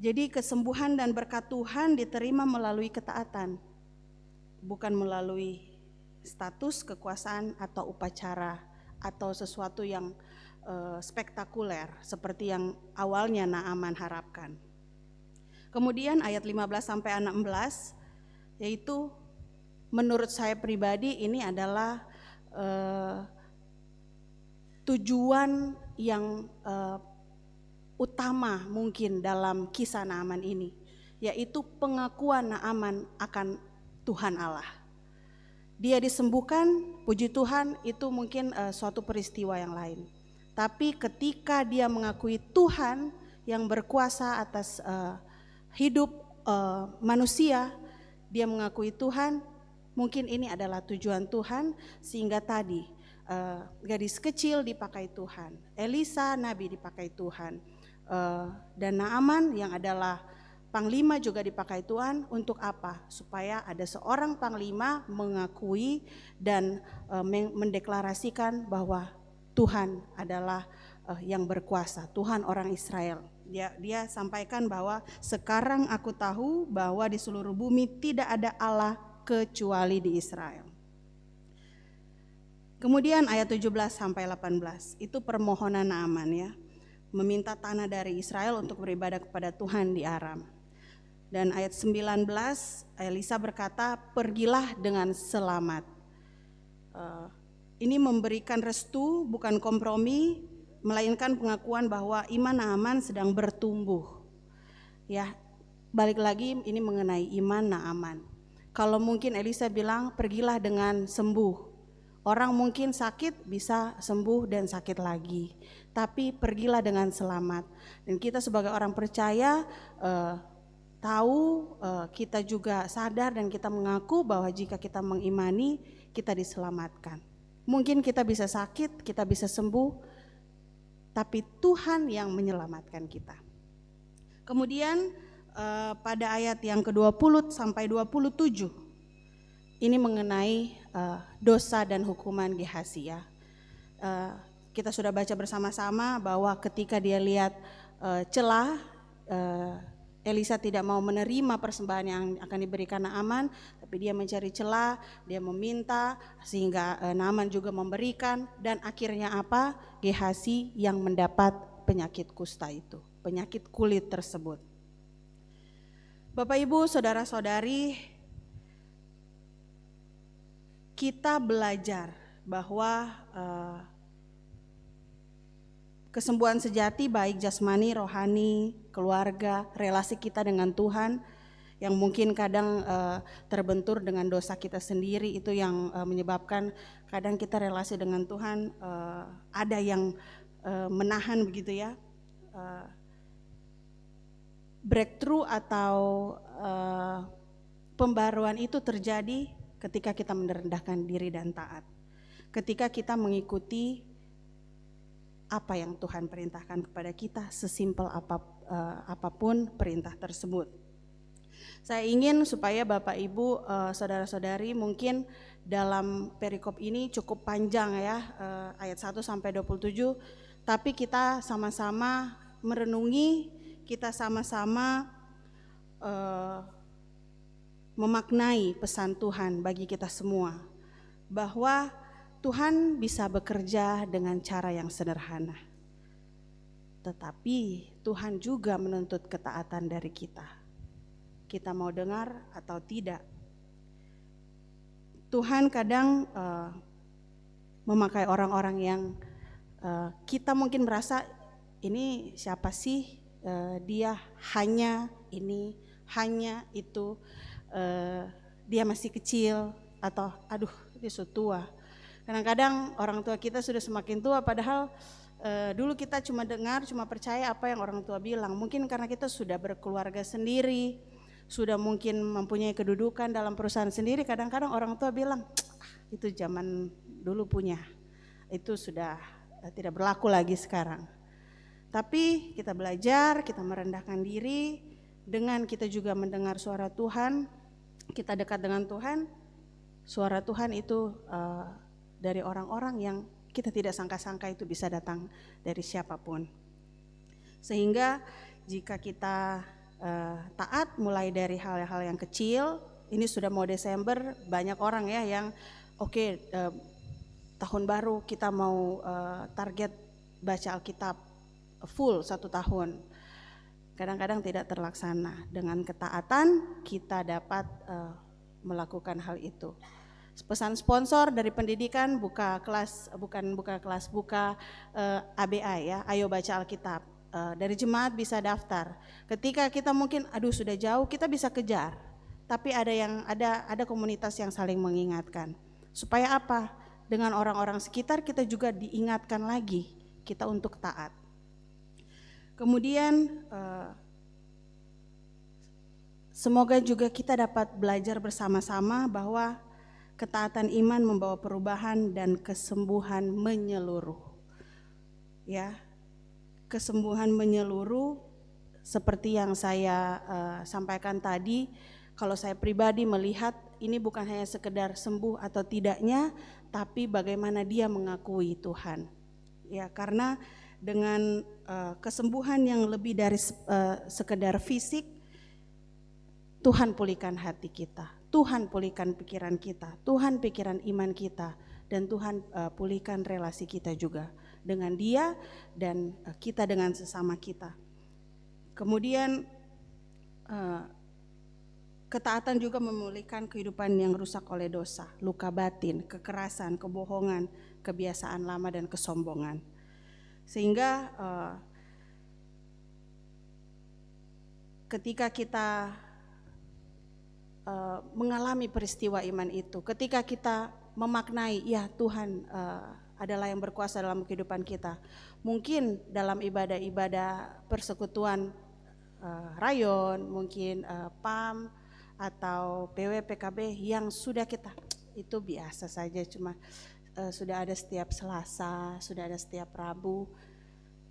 C: Jadi kesembuhan dan berkat Tuhan diterima melalui ketaatan, bukan melalui status, kekuasaan atau upacara atau sesuatu yang spektakuler seperti yang awalnya Naaman harapkan. Kemudian ayat 15 sampai 16, yaitu menurut saya pribadi ini adalah tujuan yang utama mungkin dalam kisah Naaman ini, yaitu pengakuan Naaman akan Tuhan Allah. Dia disembuhkan, puji Tuhan, itu mungkin suatu peristiwa yang lain. Tapi ketika dia mengakui Tuhan yang berkuasa atas hidup manusia, dia mengakui Tuhan, mungkin ini adalah tujuan Tuhan, sehingga tadi gadis kecil dipakai Tuhan, Elisa nabi dipakai Tuhan, dan Naaman yang adalah panglima juga dipakai Tuhan. Untuk apa? Supaya ada seorang panglima mengakui dan mendeklarasikan bahwa Tuhan adalah yang berkuasa, Tuhan orang Israel Dia sampaikan bahwa sekarang aku tahu bahwa di seluruh bumi tidak ada Allah kecuali di Israel. Kemudian ayat 17 sampai 18 itu permohonan Naaman ya, meminta tanah dari Israel untuk beribadah kepada Tuhan di Aram. Dan ayat 19 Elisa berkata, pergilah dengan selamat. Ini memberikan restu, bukan kompromi, melainkan pengakuan bahwa iman Naaman sedang bertumbuh. Ya, balik lagi ini mengenai iman Naaman. Kalau mungkin Elisa bilang pergilah dengan sembuh. Orang mungkin sakit bisa sembuh dan sakit lagi, tapi pergilah dengan selamat. Dan kita sebagai orang percaya tahu, kita juga sadar dan kita mengaku bahwa jika kita mengimani, kita diselamatkan. Mungkin kita bisa sakit, kita bisa sembuh, tapi Tuhan yang menyelamatkan kita. Kemudian pada ayat yang ke-20 sampai 27 ini mengenai dosa dan hukuman Gehazi ya. Kita sudah baca bersama-sama bahwa ketika dia lihat celah, Elisa tidak mau menerima persembahan yang akan diberikan Naaman, tapi dia mencari celah, dia meminta sehingga Naaman juga memberikan, dan akhirnya apa? Gehazi yang mendapat penyakit kusta itu, penyakit kulit tersebut. Bapak Ibu, saudara-saudari, kita belajar bahwa kesembuhan sejati baik jasmani, rohani, keluarga, relasi kita dengan Tuhan yang mungkin kadang terbentur dengan dosa kita sendiri, itu yang menyebabkan kadang kita relasi dengan Tuhan ada yang menahan begitu ya. Breakthrough atau pembaruan itu terjadi ketika kita merendahkan diri dan taat. Ketika kita mengikuti apa yang Tuhan perintahkan kepada kita, sesimpel apapun perintah tersebut. Saya ingin supaya Bapak Ibu, saudara-saudari, mungkin dalam perikop ini cukup panjang ya, ayat 1 sampai 27, tapi kita sama-sama merenungi, kita sama-sama memaknai pesan Tuhan bagi kita semua, bahwa Tuhan bisa bekerja dengan cara yang sederhana, tetapi Tuhan juga menuntut ketaatan dari kita. Kita mau dengar atau tidak. Tuhan kadang memakai orang-orang yang kita mungkin merasa ini siapa sih, dia hanya ini, hanya itu, dia masih kecil, atau aduh dia sudah tua. Kadang-kadang orang tua kita sudah semakin tua, padahal dulu kita cuma dengar, cuma percaya apa yang orang tua bilang. Mungkin karena kita sudah berkeluarga sendiri, sudah mungkin mempunyai kedudukan dalam perusahaan sendiri, kadang-kadang orang tua bilang itu zaman dulu punya, itu sudah tidak berlaku lagi sekarang. Tapi kita belajar, kita merendahkan diri, dengan kita juga mendengar suara Tuhan, kita dekat dengan Tuhan. Suara Tuhan itu dari orang-orang yang kita tidak sangka-sangka itu bisa datang dari siapapun. Sehingga jika kita taat mulai dari hal-hal yang kecil, ini sudah mau Desember, banyak orang ya yang tahun baru kita mau target baca Alkitab full 1 tahun. Kadang-kadang tidak terlaksana. Dengan ketaatan kita dapat melakukan hal itu. Pesan sponsor dari pendidikan, buka ABA ya, ayo baca Alkitab. Dari jemaat bisa daftar. Ketika kita mungkin sudah jauh, kita bisa kejar. Tapi ada komunitas yang saling mengingatkan. Supaya apa? Dengan orang-orang sekitar kita juga diingatkan lagi kita untuk taat. Kemudian semoga juga kita dapat belajar bersama-sama bahwa ketaatan iman membawa perubahan dan kesembuhan menyeluruh. Ya, kesembuhan menyeluruh seperti yang saya sampaikan tadi. Kalau saya pribadi melihat ini bukan hanya sekedar sembuh atau tidaknya, tapi bagaimana dia mengakui Tuhan. Ya, karena dengan kesembuhan yang lebih dari sekedar fisik. Tuhan pulihkan hati kita, Tuhan pulihkan pikiran kita, Tuhan pikiran iman kita, dan Tuhan pulihkan relasi kita juga dengan Dia dan kita dengan sesama kita. Kemudian ketaatan juga memulihkan kehidupan yang rusak oleh dosa, luka batin, kekerasan, kebohongan, kebiasaan lama dan kesombongan. Sehingga ketika kita mengalami peristiwa iman itu, ketika kita memaknai, ya Tuhan adalah yang berkuasa dalam kehidupan kita. Mungkin dalam ibadah-ibadah persekutuan rayon, mungkin PAM atau PW PKB yang sudah kita itu biasa saja, cuma sudah ada setiap Selasa, sudah ada setiap Rabu.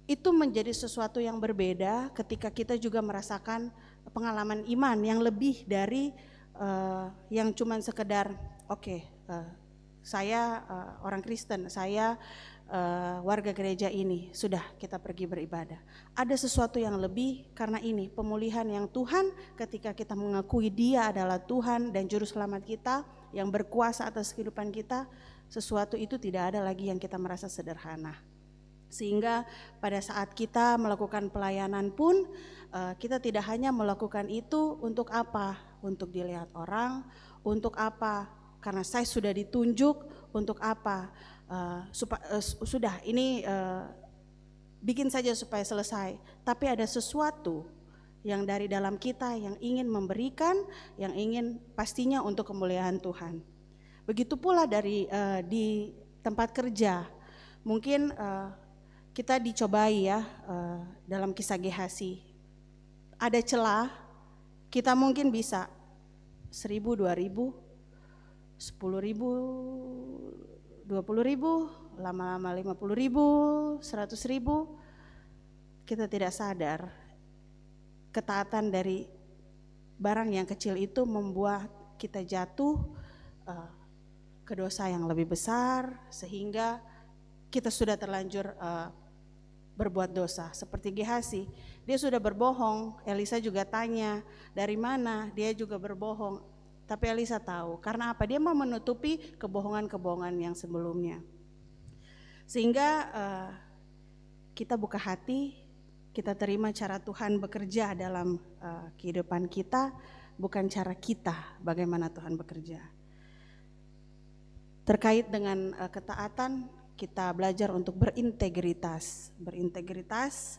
C: Itu menjadi sesuatu yang berbeda ketika kita juga merasakan pengalaman iman yang lebih dari yang cuma sekedar saya orang Kristen, saya warga gereja ini, sudah kita pergi beribadah. Ada sesuatu yang lebih karena ini pemulihan yang Tuhan, ketika kita mengakui Dia adalah Tuhan dan Juru Selamat kita yang berkuasa atas kehidupan kita, sesuatu itu tidak ada lagi yang kita merasa sederhana. Sehingga pada saat kita melakukan pelayanan pun kita tidak hanya melakukan itu untuk apa? Untuk dilihat orang, untuk apa? Karena saya sudah ditunjuk, untuk apa? Sudah ini bikin saja supaya selesai. Tapi ada sesuatu yang dari dalam kita yang ingin memberikan, yang ingin pastinya untuk kemuliaan Tuhan. Begitu pula di tempat kerja. Mungkin kita dicobai ya dalam kisah Gehazi. Ada celah, kita mungkin bisa 1.000, 2.000, 10.000, 20.000, lama-lama 50.000, 100.000, kita tidak sadar ketaatan dari barang yang kecil itu membuat kita jatuh ke dosa yang lebih besar, sehingga kita sudah terlanjur berbuat dosa. Seperti Gehazi, dia sudah berbohong, Elisa juga tanya dari mana, dia juga berbohong. Tapi Elisa tahu, karena apa? Dia mau menutupi kebohongan-kebohongan yang sebelumnya. Sehingga kita buka hati, kita terima cara Tuhan bekerja dalam kehidupan kita, bukan cara kita bagaimana Tuhan bekerja. Terkait dengan ketaatan, kita belajar untuk berintegritas. Berintegritas,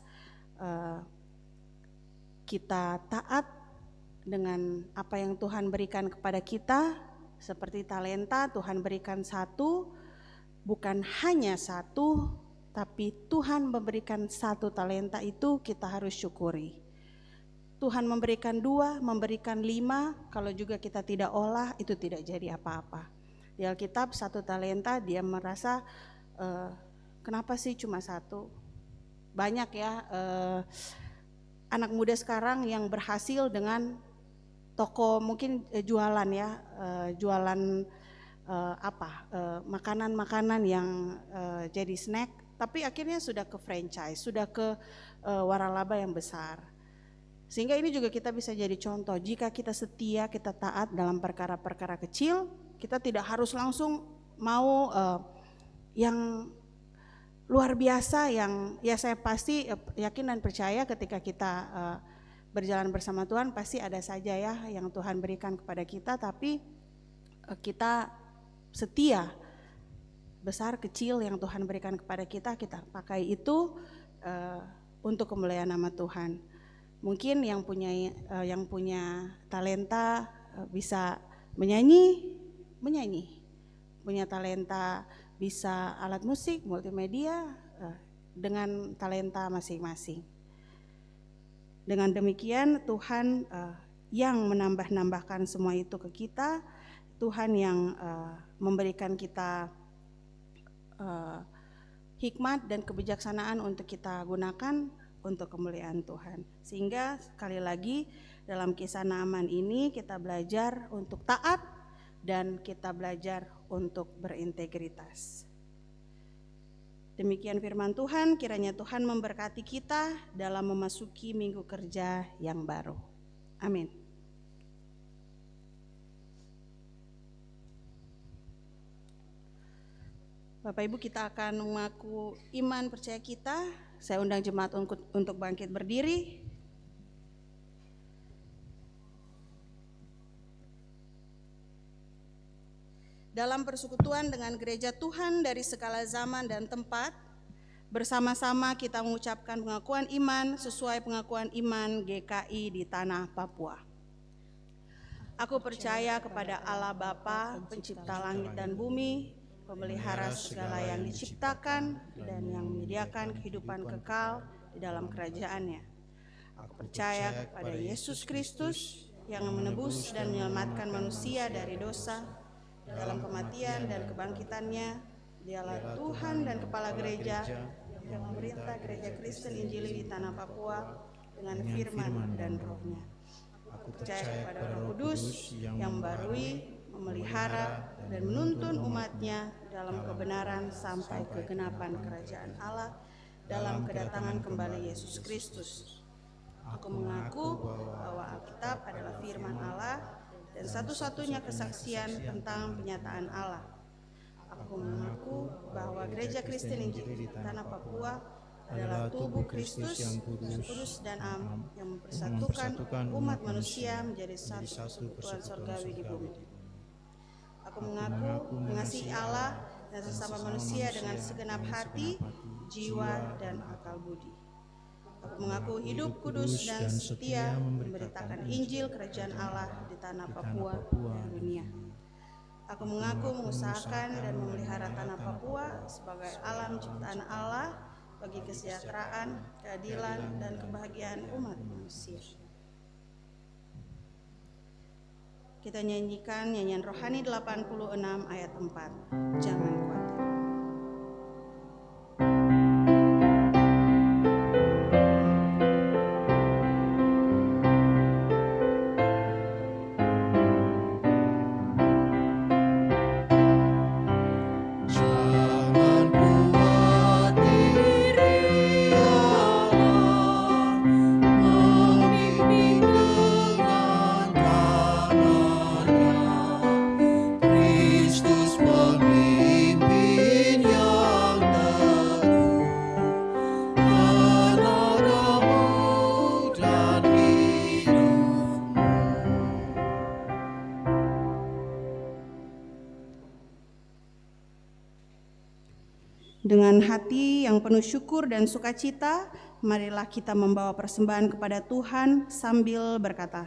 C: kita taat dengan apa yang Tuhan berikan kepada kita, seperti talenta Tuhan berikan satu, bukan hanya satu, tapi Tuhan memberikan satu talenta itu kita harus syukuri. Tuhan memberikan 2, memberikan 5, kalau juga kita tidak olah itu tidak jadi apa-apa. Di Alkitab 1 talenta dia merasa kenapa sih cuma 1? Banyak ya anak muda sekarang yang berhasil dengan toko mungkin jualan ya, jualan makanan-makanan yang jadi snack, tapi akhirnya sudah ke franchise, sudah ke waralaba yang besar. Sehingga ini juga kita bisa jadi contoh, jika kita setia, kita taat dalam perkara-perkara kecil, kita tidak harus langsung mau yang luar biasa, yang ya saya pasti yakin dan percaya ketika kita berjalan bersama Tuhan pasti ada saja ya yang Tuhan berikan kepada kita, tapi kita setia, besar kecil yang Tuhan berikan kepada kita, kita pakai itu untuk kemuliaan nama Tuhan. Mungkin yang punya talenta bisa menyanyi, punya talenta bisa alat musik, multimedia, dengan talenta masing-masing. Dengan demikian Tuhan yang menambahkan semua itu ke kita, Tuhan yang memberikan kita hikmat dan kebijaksanaan untuk kita gunakan untuk kemuliaan Tuhan. Sehingga sekali lagi dalam kisah Naaman ini kita belajar untuk taat dan kita belajar untuk berintegritas. Demikian firman Tuhan, kiranya Tuhan memberkati kita dalam memasuki minggu kerja yang baru. Amin. Bapak Ibu, kita akan mengaku iman percaya kita. Saya undang jemaat untuk bangkit berdiri. Dalam persekutuan dengan gereja Tuhan dari segala zaman dan tempat, bersama-sama kita mengucapkan pengakuan iman sesuai pengakuan iman GKI di tanah Papua. Aku percaya kepada Allah Bapa, pencipta langit dan bumi, pemelihara segala yang diciptakan dan yang menyediakan kehidupan kekal di dalam kerajaannya. Aku percaya kepada Yesus Kristus yang menebus dan menyelamatkan manusia dari dosa. Dalam kematian dan kebangkitannya, Dialah Tuhan dan Kepala Gereja yang memerintah Gereja Kristen Injili di tanah Papua dengan firman dan rohnya. Aku percaya kepada Roh Kudus yang membarui, memelihara, dan menuntun umatnya dalam kebenaran sampai kegenapan kerajaan Allah dalam kedatangan kembali Yesus Kristus. Aku mengaku bahwa Alkitab adalah firman Allah dan satu-satunya kesaksian tentang penyataan Allah. Aku mengaku bahwa Gereja Kristen Injili di tanah Papua adalah tubuh Kristus yang kudus dan am yang mempersatukan umat manusia menjadi satu persekutuan surgawi di bumi. Aku mengaku mengasihi Allah dan sesama manusia dengan segenap hati, jiwa, dan akal budi. Aku mengaku hidup kudus dan setia memberitakan Injil Kerajaan Allah di tanah Papua dan dunia. Aku mengaku mengusahakan dan memelihara tanah Papua sebagai alam ciptaan Allah bagi kesejahteraan, keadilan, dan kebahagiaan umat manusia. Kita nyanyikan nyanyian rohani 86 ayat 4. Jangan khawatir. Dengan hati yang penuh syukur dan sukacita, marilah kita membawa persembahan kepada Tuhan sambil berkata,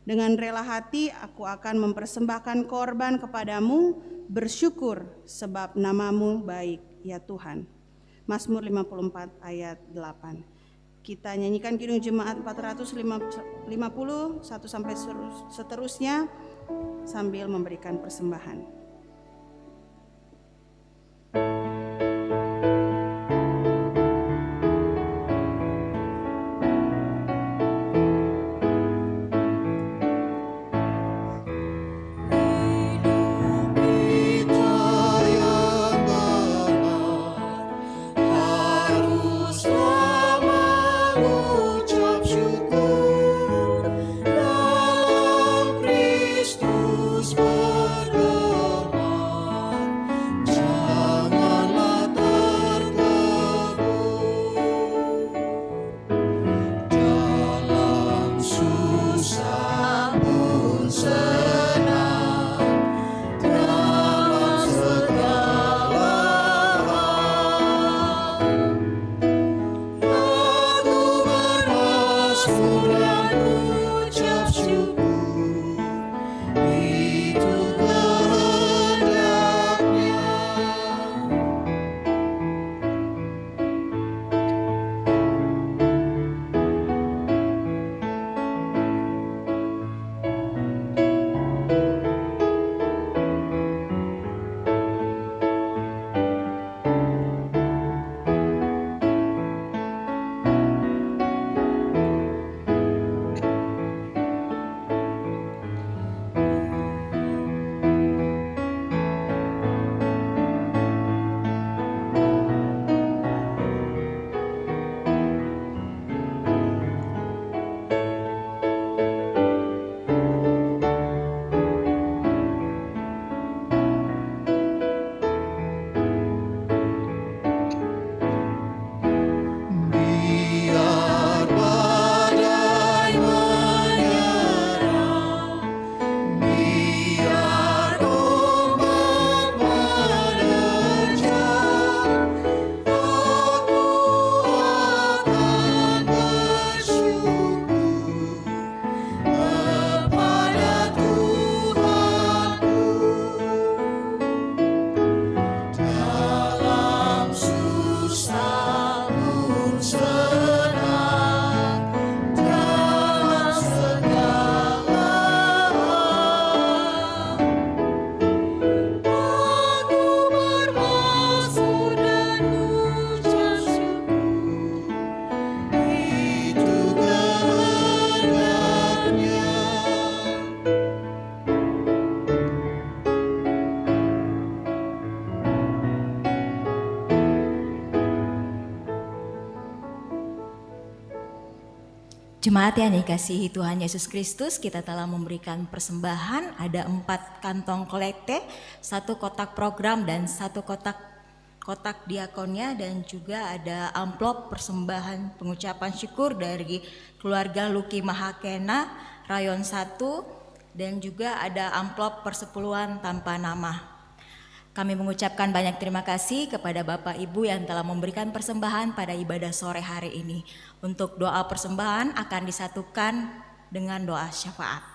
C: dengan rela hati aku akan mempersembahkan korban kepadamu, bersyukur sebab namamu baik, ya Tuhan. Mazmur 54 ayat 8. Kita nyanyikan Kidung Jemaat 450 1 sampai seterusnya sambil memberikan persembahan.
D: Kristus berdoa. Jemaat yang dikasihi Tuhan Yesus Kristus, kita telah memberikan persembahan, ada 4 kantong kolekte, 1 kotak program dan 1 kotak diakonnya, dan juga ada amplop persembahan pengucapan syukur dari keluarga Luki Mahakena Rayon 1, dan juga ada amplop persepuluhan tanpa nama. Kami mengucapkan banyak terima kasih kepada Bapak Ibu yang telah memberikan persembahan pada ibadah sore hari ini. Untuk doa persembahan akan disatukan dengan doa syafaat.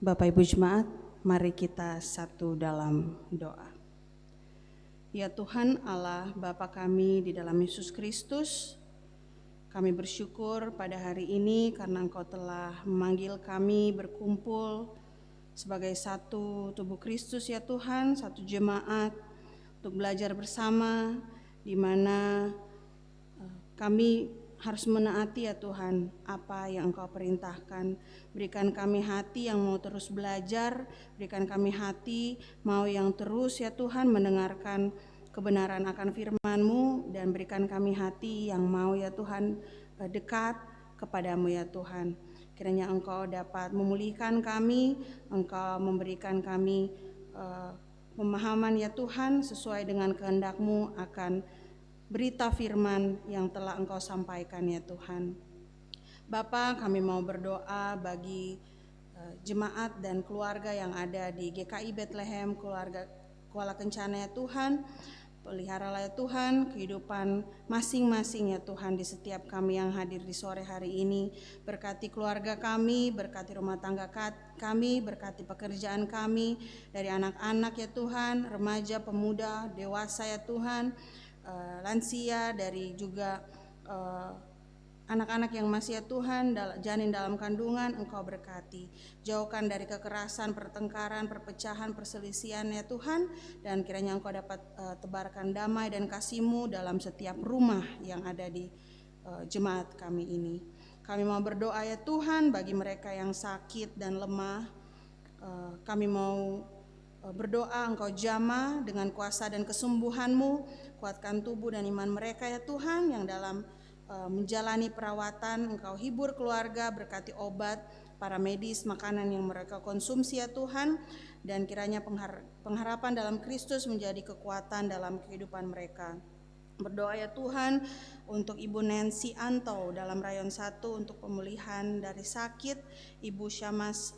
C: Bapak Ibu Jemaat, mari kita satu dalam doa. Ya Tuhan Allah Bapa kami di dalam Yesus Kristus, kami bersyukur pada hari ini karena Engkau telah memanggil kami berkumpul sebagai satu tubuh Kristus ya Tuhan, satu jemaat untuk belajar bersama, di mana kami harus menaati ya Tuhan apa yang Engkau perintahkan. Berikan kami hati yang mau terus belajar, berikan kami hati mau yang terus ya Tuhan mendengarkan kebenaran akan firman-Mu, dan berikan kami hati yang mau ya Tuhan dekat kepadamu ya Tuhan. Kiranya Engkau dapat memulihkan kami, Engkau memberikan kami pemahaman ya Tuhan sesuai dengan kehendak-Mu akan berita firman yang telah Engkau sampaikan ya Tuhan. Bapa, kami mau berdoa bagi jemaat dan keluarga yang ada di GKI Bethlehem, keluarga Kuala Kencana ya Tuhan. Peliharalah ya Tuhan kehidupan masing-masing ya Tuhan di setiap kami yang hadir di sore hari ini. Berkati keluarga kami, berkati rumah tangga kami, berkati pekerjaan kami, dari anak-anak ya Tuhan, remaja, pemuda, dewasa ya Tuhan, lansia, dari juga anak-anak yang masih ya Tuhan janin dalam kandungan, Engkau berkati. Jauhkan dari kekerasan, pertengkaran, perpecahan, perselisihan ya Tuhan, dan kiranya Engkau dapat tebarkan damai dan kasih-Mu dalam setiap rumah yang ada di jemaat kami ini. Kami mau berdoa ya Tuhan bagi mereka yang sakit dan lemah. Kami mau berdoa Engkau jamah dengan kuasa dan kesembuhan-Mu, kuatkan tubuh dan iman mereka ya Tuhan yang dalam menjalani perawatan. Engkau hibur keluarga, berkati obat, para medis, makanan yang mereka konsumsi ya Tuhan, dan kiranya pengharapan dalam Kristus menjadi kekuatan dalam kehidupan mereka. Berdoa ya Tuhan untuk Ibu Nancy Anto dalam Rayon 1 untuk pemulihan dari sakit, Ibu Syamas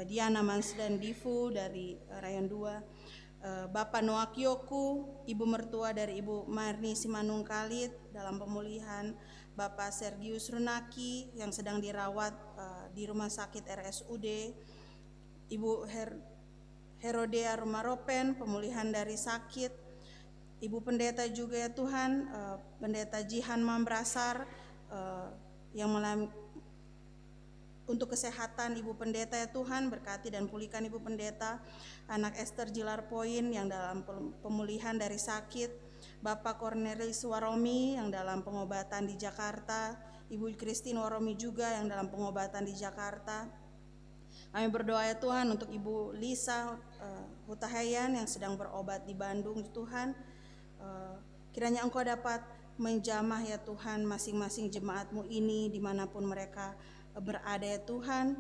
C: Diana Mansdan Divu dari Rayon 2, Bapak Noah Kyoku, Ibu mertua dari Ibu Marni Simanung Kalit dalam pemulihan, Bapak Sergius Runaki yang sedang dirawat di Rumah Sakit RSUD, Ibu Herodea Rumaropen pemulihan dari sakit, Ibu Pendeta juga ya Tuhan, Pendeta Jihan Mambrasar yang untuk kesehatan Ibu Pendeta ya Tuhan, berkati dan pulihkan Ibu Pendeta. Anak Esther Jilar Poin yang dalam pemulihan dari sakit, Bapak Cornelis Waromi yang dalam pengobatan di Jakarta, Ibu Christine Waromi juga yang dalam pengobatan di Jakarta. Kami berdoa ya Tuhan untuk Ibu Lisa Hutahayan yang sedang berobat di Bandung Tuhan. Kiranya Engkau dapat menjamah ya Tuhan masing-masing jemaat-Mu ini dimanapun mereka berada ya Tuhan,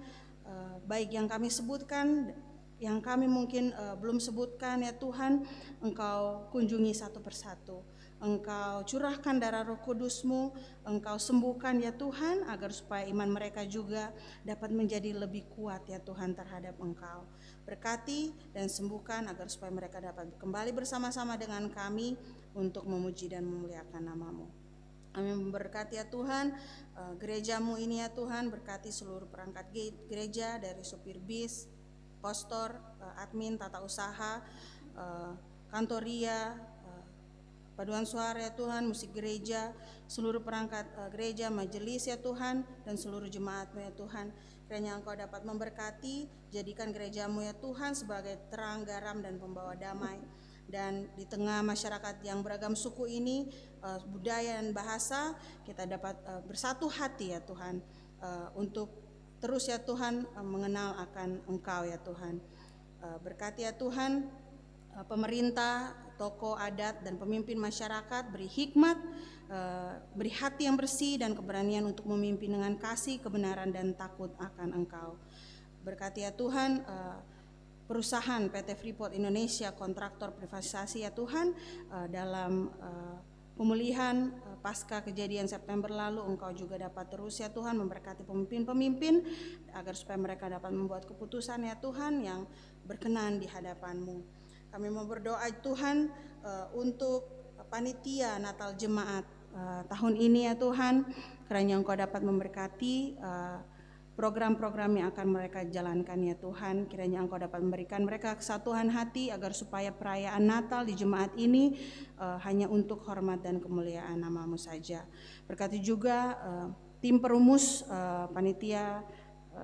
C: baik yang kami sebutkan, yang kami mungkin belum sebutkan ya Tuhan, Engkau kunjungi satu persatu, Engkau curahkan darah Roh Kudus-Mu, Engkau sembuhkan ya Tuhan, agar supaya iman mereka juga dapat menjadi lebih kuat ya Tuhan terhadap Engkau. Berkati dan sembuhkan agar supaya mereka dapat kembali bersama-sama dengan kami untuk memuji dan memuliakan nama-Mu. Kami memberkati ya Tuhan gereja-Mu ini ya Tuhan, berkati seluruh perangkat gereja dari supir bis, pastor, admin, tata usaha, kantoria, paduan suara ya Tuhan, musik gereja, seluruh perangkat gereja, majelis ya Tuhan, dan seluruh jemaat-Mu ya Tuhan. Kiranya Engkau dapat memberkati, jadikan gereja-Mu ya Tuhan sebagai terang, garam, dan pembawa damai. Dan di tengah masyarakat yang beragam suku ini, budaya dan bahasa, kita dapat bersatu hati ya Tuhan, untuk terus ya Tuhan mengenal akan Engkau ya Tuhan. Berkati ya Tuhan pemerintah, tokoh adat, dan pemimpin masyarakat, beri hikmat, beri hati yang bersih dan keberanian untuk memimpin dengan kasih, kebenaran, dan takut akan Engkau. Berkati ya Tuhan perusahaan PT Freeport Indonesia, kontraktor privatisasi ya Tuhan, dalam pemulihan pasca kejadian September lalu, Engkau juga dapat terus ya Tuhan memberkati pemimpin-pemimpin agar supaya mereka dapat membuat keputusan ya Tuhan yang berkenan di hadapan-Mu. Kami mau berdoa Tuhan untuk panitia Natal Jemaat tahun ini ya Tuhan, kiranya Engkau dapat memberkati program-program yang akan mereka jalankan ya Tuhan. Kiranya Engkau dapat memberikan mereka kesatuan hati agar supaya perayaan Natal di jemaat ini hanya untuk hormat dan kemuliaan nama-Mu saja. Berkati juga tim perumus panitia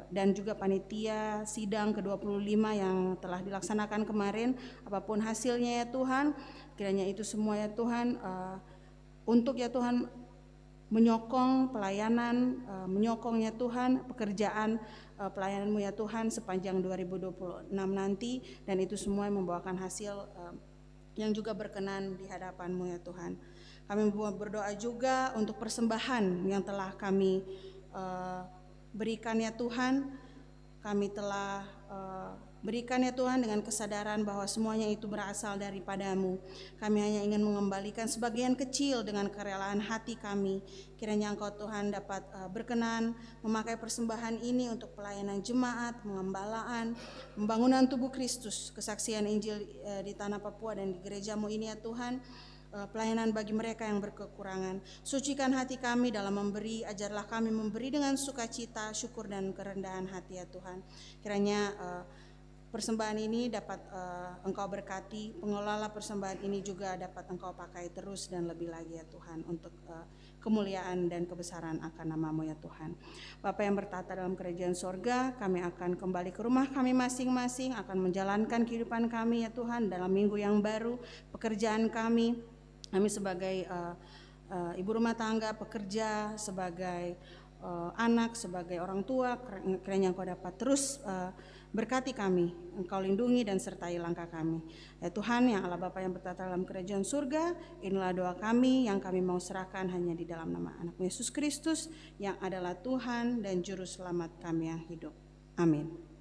C: dan juga panitia sidang ke-25 yang telah dilaksanakan kemarin, apapun hasilnya ya Tuhan, kiranya itu semua ya Tuhan untuk ya Tuhan menyokong pelayanan, menyokongnya Tuhan pekerjaan pelayanan-Mu ya Tuhan sepanjang 2026 nanti, dan itu semua membawakan hasil yang juga berkenan di hadapan-Mu ya Tuhan. Kami berdoa juga untuk persembahan yang telah kami berikan ya Tuhan, kami telah berikan ya Tuhan dengan kesadaran bahwa semuanya itu berasal daripada-Mu. Kami hanya ingin mengembalikan sebagian kecil dengan kerelaan hati kami. Kiranya Engkau Tuhan dapat berkenan memakai persembahan ini untuk pelayanan jemaat, pengembalaan, pembangunan tubuh Kristus, kesaksian Injil di tanah Papua dan di gereja-Mu ini ya Tuhan. Pelayanan bagi mereka yang berkekurangan. Sucikan hati kami dalam memberi, ajarlah kami memberi dengan sukacita, syukur, dan kerendahan hati ya Tuhan. Kiranya persembahan ini dapat Engkau berkati, pengelola persembahan ini juga dapat Engkau pakai terus dan lebih lagi ya Tuhan, untuk kemuliaan dan kebesaran akan nama-Mu ya Tuhan. Bapa yang bertata dalam kerajaan sorga, kami akan kembali ke rumah kami masing-masing, akan menjalankan kehidupan kami ya Tuhan dalam minggu yang baru, pekerjaan kami sebagai ibu rumah tangga, pekerja, sebagai anak, sebagai orang tua, kiranya Engkau dapat terus berkati kami, Engkau lindungi dan sertai langkah kami. Ya Tuhan, yang Allah Bapa yang bertata dalam kerajaan surga, inilah doa kami yang kami mau serahkan hanya di dalam nama Anak-Mu Yesus Kristus, yang adalah Tuhan dan Juru Selamat kami yang hidup. Amin.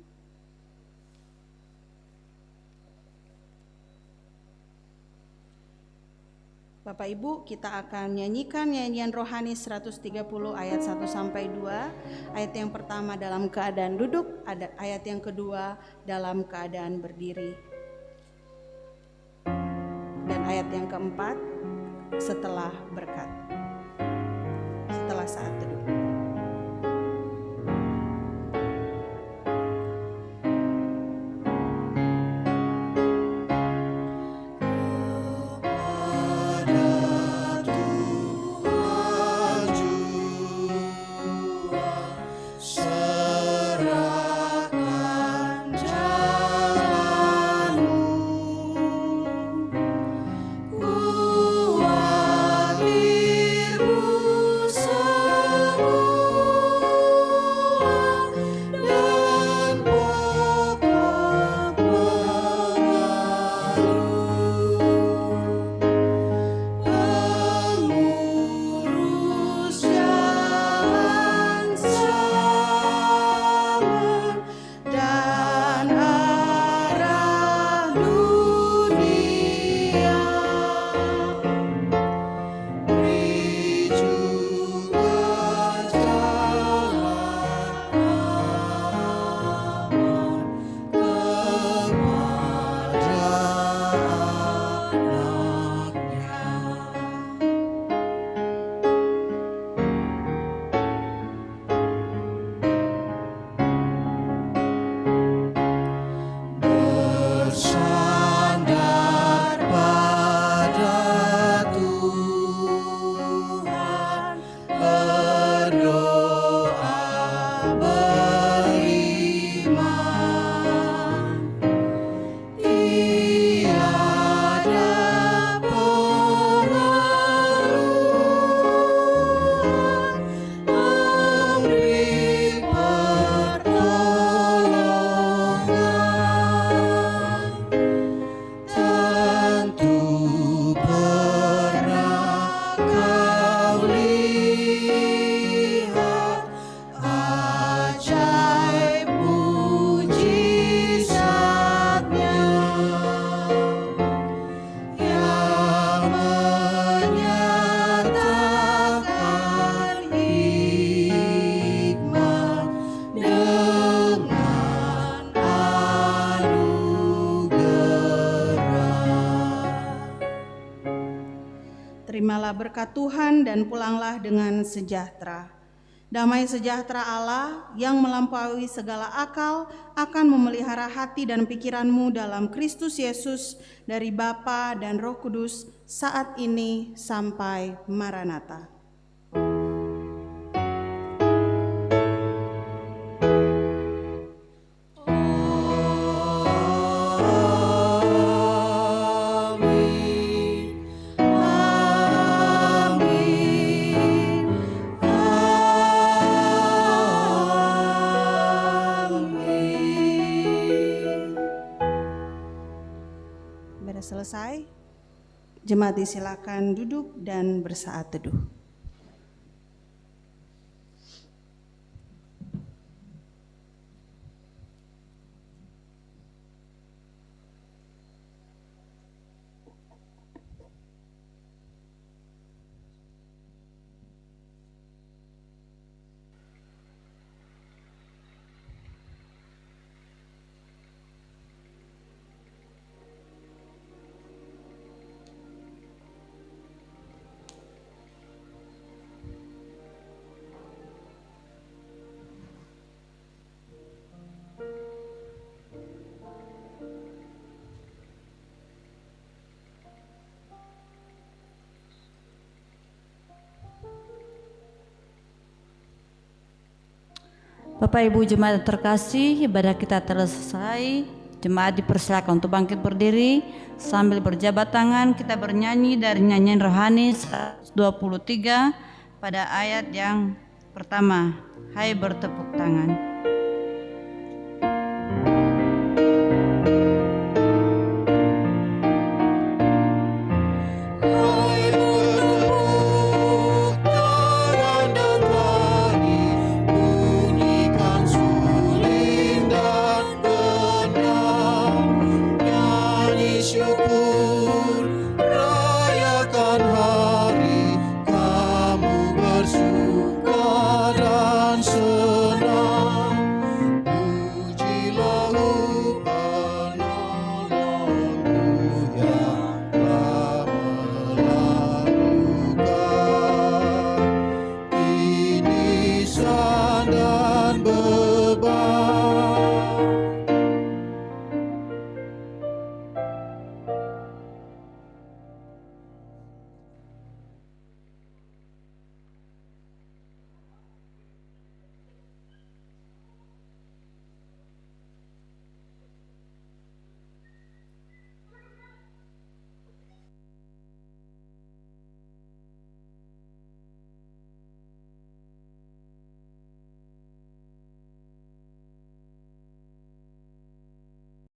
C: Bapak Ibu, kita akan nyanyikan nyanyian rohani 130 ayat 1 sampai 2. Ayat yang pertama dalam keadaan duduk, ayat yang kedua dalam keadaan berdiri. Dan ayat yang keempat setelah berkat. Setelah saat teduh.
E: Ku hadir bersama
C: Terimalah berkat Tuhan dan pulanglah dengan sejahtera. Damai sejahtera Allah yang melampaui segala akal akan memelihara hati dan pikiranmu dalam Kristus Yesus dari Bapa dan Roh Kudus saat ini sampai Maranatha. Selesai, jemaat disilakan duduk dan bersaat teduh.
B: Bapak Ibu jemaat terkasih, ibadah kita telah selesai. Jemaat dipersilakan untuk bangkit berdiri sambil berjabat tangan. Kita bernyanyi dari nyanyian rohani 123 pada ayat yang pertama. Hai bertepuk tangan.